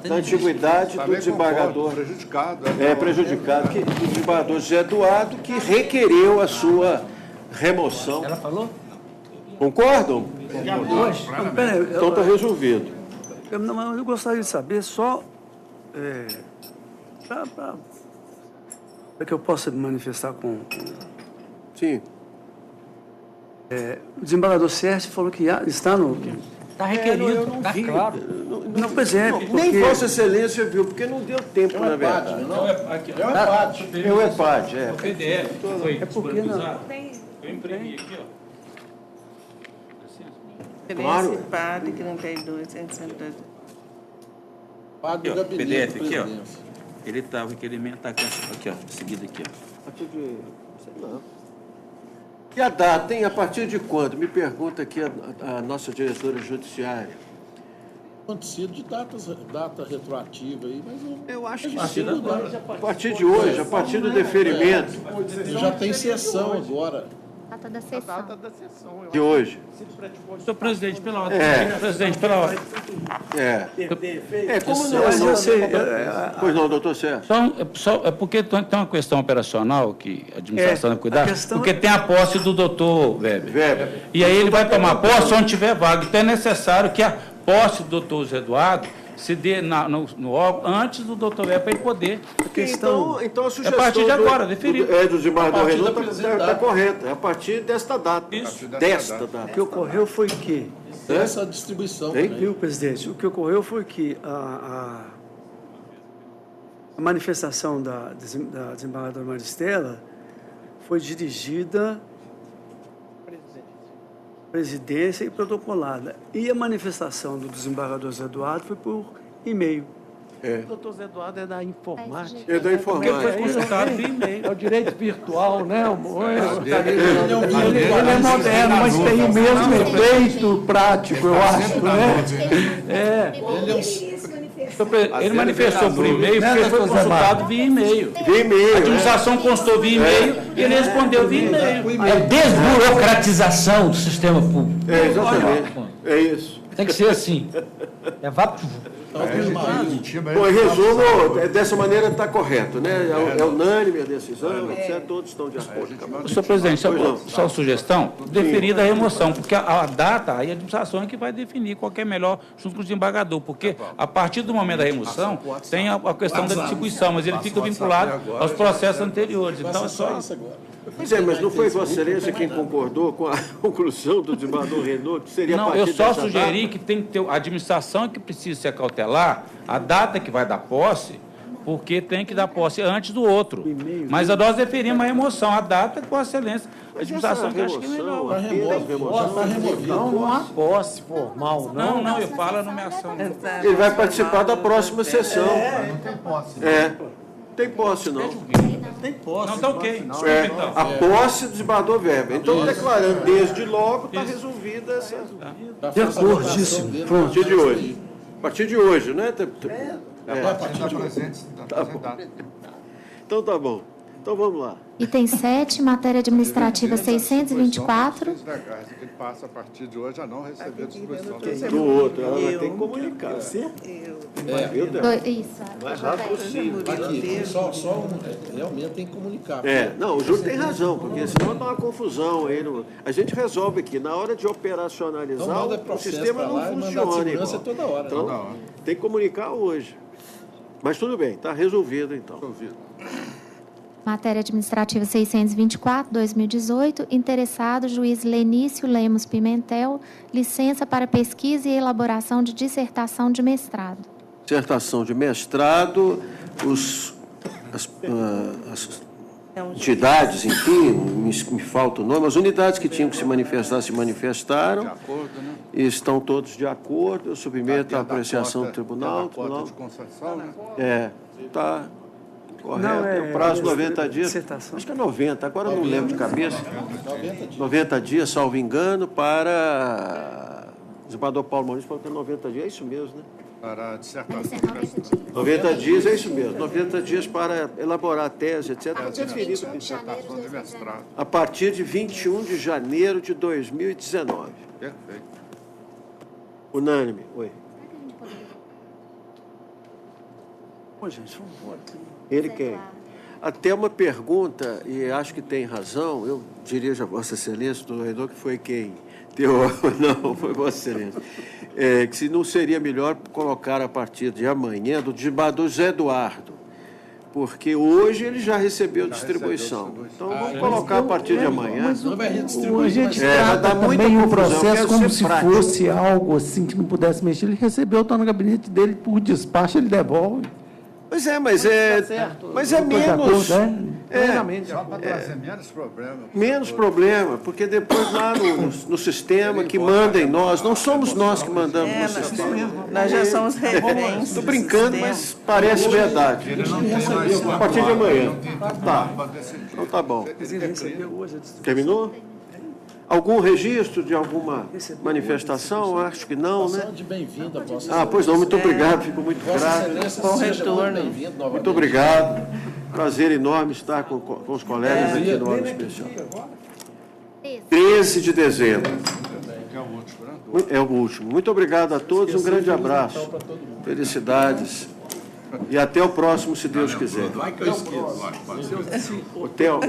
S1: Da antiguidade do desembargador.
S13: Prejudicado.
S1: Prejudicado. Do desembargador José Eduardo, que requereu a sua remoção.
S7: Ela falou?
S1: Concordam?
S3: Então
S1: está resolvido.
S3: Eu gostaria de saber só para que eu possa me manifestar com...
S1: Sim.
S3: O desembargador Sérgio falou que está no...
S7: Está requerido, está claro.
S3: Não, pois é.
S1: Nem Vossa Excelência viu, porque não deu tempo, na verdade. É o EPAD.
S16: O PDF foi
S3: disponibilizado.
S16: Eu imprimi aqui, ó.
S14: Claro. PAD 32,
S16: aqui, ó, PDF aqui, ó. Ele está, o requerimento está aqui, ó, seguido aqui, ó.
S1: E a data, hein? A partir de quando? Me pergunta aqui a nossa diretora judiciária.
S17: acontecido de data retroativa aí, mas
S1: eu acho que sim. A partir de hoje, a partir do deferimento.
S17: Já tem sessão agora.
S4: Data da sessão.
S1: De hoje.
S16: Senhor presidente, pela ordem. Presidente, pela ordem.
S1: Como não? Pois não, doutor Sérgio.
S16: É porque tem uma questão operacional que a administração deve cuidar, porque tem a posse do doutor Weber. E aí ele vai tomar posse onde tiver vaga. Então é necessário que a posse do doutor José Eduardo se dê no órgão antes do doutor Weber para ele poder.
S1: Então a sugestão
S16: a partir de agora, definido.
S1: Do desembargador Renato está correta. É a partir desta data.
S3: Isso.
S1: Desta data.
S3: O que ocorreu foi que...
S17: Essa distribuição
S3: Viu, presidente? O que ocorreu foi que a manifestação da desembargadora Maristela foi dirigida presidência e protocolada. E a manifestação do desembargador Zé Eduardo foi por e-mail.
S10: O doutor Zé Eduardo é da informática.
S1: É da informática.
S3: Porque foi consultado por e-mail.
S10: É o direito virtual, né? Ele é moderno, mas tem o mesmo efeito prático, eu acho, né?
S16: Ele manifestou por e-mail porque foi consultado via e-mail. A administração constou via e-mail e ele respondeu via e-mail.
S2: É desburocratização do sistema público.
S1: Exatamente. É isso.
S2: Tem que ser assim. É VAP.
S1: Bom, em resumo, dessa maneira está correto, né? É unânime a decisão, etc. Todos estão de acordo.
S16: Senhor presidente, só uma sugestão, deferida a remoção, porque a data, aí a administração é que vai definir qual que é melhor junto com o desembargador, porque a partir do momento da remoção, tem a questão da distribuição, mas ele fica vinculado aos processos anteriores. Então é só isso agora.
S1: Pois mas não foi Vossa Excelência quem concordou com a conclusão do desembargador Renault, que seria a partir
S16: eu só
S1: dessa
S16: sugeri
S1: data?
S16: que tem que ter a administração que precisa se acautelar, a data que vai dar posse, porque tem que dar posse antes do outro. Mas nós deferimos a remoção, a data com Vossa Excelência. A administração que acha que é melhor.
S10: Não há posse formal, não.
S16: Não, eu falo a nomeação.
S1: Ele vai participar da próxima sessão.
S19: Não tem posse.
S1: Tem posse, não.
S16: Tem posse. Não, está ok.
S1: A posse do desembargador Weber. Então, declarando desde logo, está resolvida essa...
S3: De acordíssimo.
S1: A partir de hoje. A partir de hoje, né?
S19: A partir da presente.
S1: Então, tá bom. Então, vamos lá.
S4: Item 7, matéria administrativa 624.
S19: Ele passa a partir de hoje a não receber a distribuição
S1: do outro. Ela vai ter que comunicar.
S4: Isso.
S17: Mais rápido possível. Realmente tem que comunicar.
S1: Não, o Júlio tem razão, porque senão dá uma confusão aí. A gente resolve aqui, na hora de operacionalizar, o sistema não funciona igual.
S17: Toda hora.
S1: Então, tem que comunicar hoje. Mas tudo bem, está resolvido então.
S4: Matéria administrativa 624, 2018. Interessado, juiz Lenício Lemos Pimentel, licença para pesquisa e elaboração de dissertação de mestrado.
S1: Dissertação de mestrado, as entidades, enfim, me falta o nome, as unidades que tinham que se manifestar se manifestaram. De acordo, né? E estão todos de acordo. Eu submeto à apreciação do tribunal.
S19: De concessão, né?
S1: Está correto. O prazo 90 dias. Acho que é 90, agora eu não lembro de cabeça. 90 dias, salvo engano, para. O desembargador Paulo Maurício falou que é 90 dias, é isso mesmo, né?
S19: Para a dissertação.
S1: 90 dias, é isso mesmo. 90 dias para elaborar a tese, etc.
S19: Dissertação de mestrado.
S1: A partir de 21 de janeiro de 2019.
S19: Perfeito.
S1: Unânime. Oi.
S3: Gente, vamos embora.
S1: Ele quem? Até uma pergunta, e acho que tem razão, eu dirijo a Vossa Excelência, do reitor, que foi quem deu... Não, foi Vossa Excelência. Que se não seria melhor colocar a partir de amanhã do desembargador José Eduardo, porque hoje ele já recebeu distribuição. Então, vamos colocar a partir de amanhã.
S10: Mas a gente trata também o processo como se fosse algo assim que não pudesse mexer. Ele recebeu, está no gabinete dele por despacho, ele devolve.
S1: Pois mas é menos.
S19: Só para trazer menos problema.
S1: Menos problema, porque depois lá no sistema que manda em nós, não somos nós que mandamos no sistema.
S14: Nós já somos referências.
S1: Estou brincando, mas parece verdade. A partir de amanhã. Tá. Então tá bom. Terminou? Algum registro de alguma manifestação? Acho que não, né?
S17: De bem-vindo a Vossa
S1: pois não, muito obrigado, fico muito grato.
S14: Bom retorno.
S1: Muito obrigado. Prazer enorme estar com os colegas aqui no órgão especial. 13 de dezembro. É o último. Muito obrigado a todos, um grande abraço. Felicidades. E até o próximo, se Deus quiser.
S5: Vai que eu esqueço.
S1: Hotel.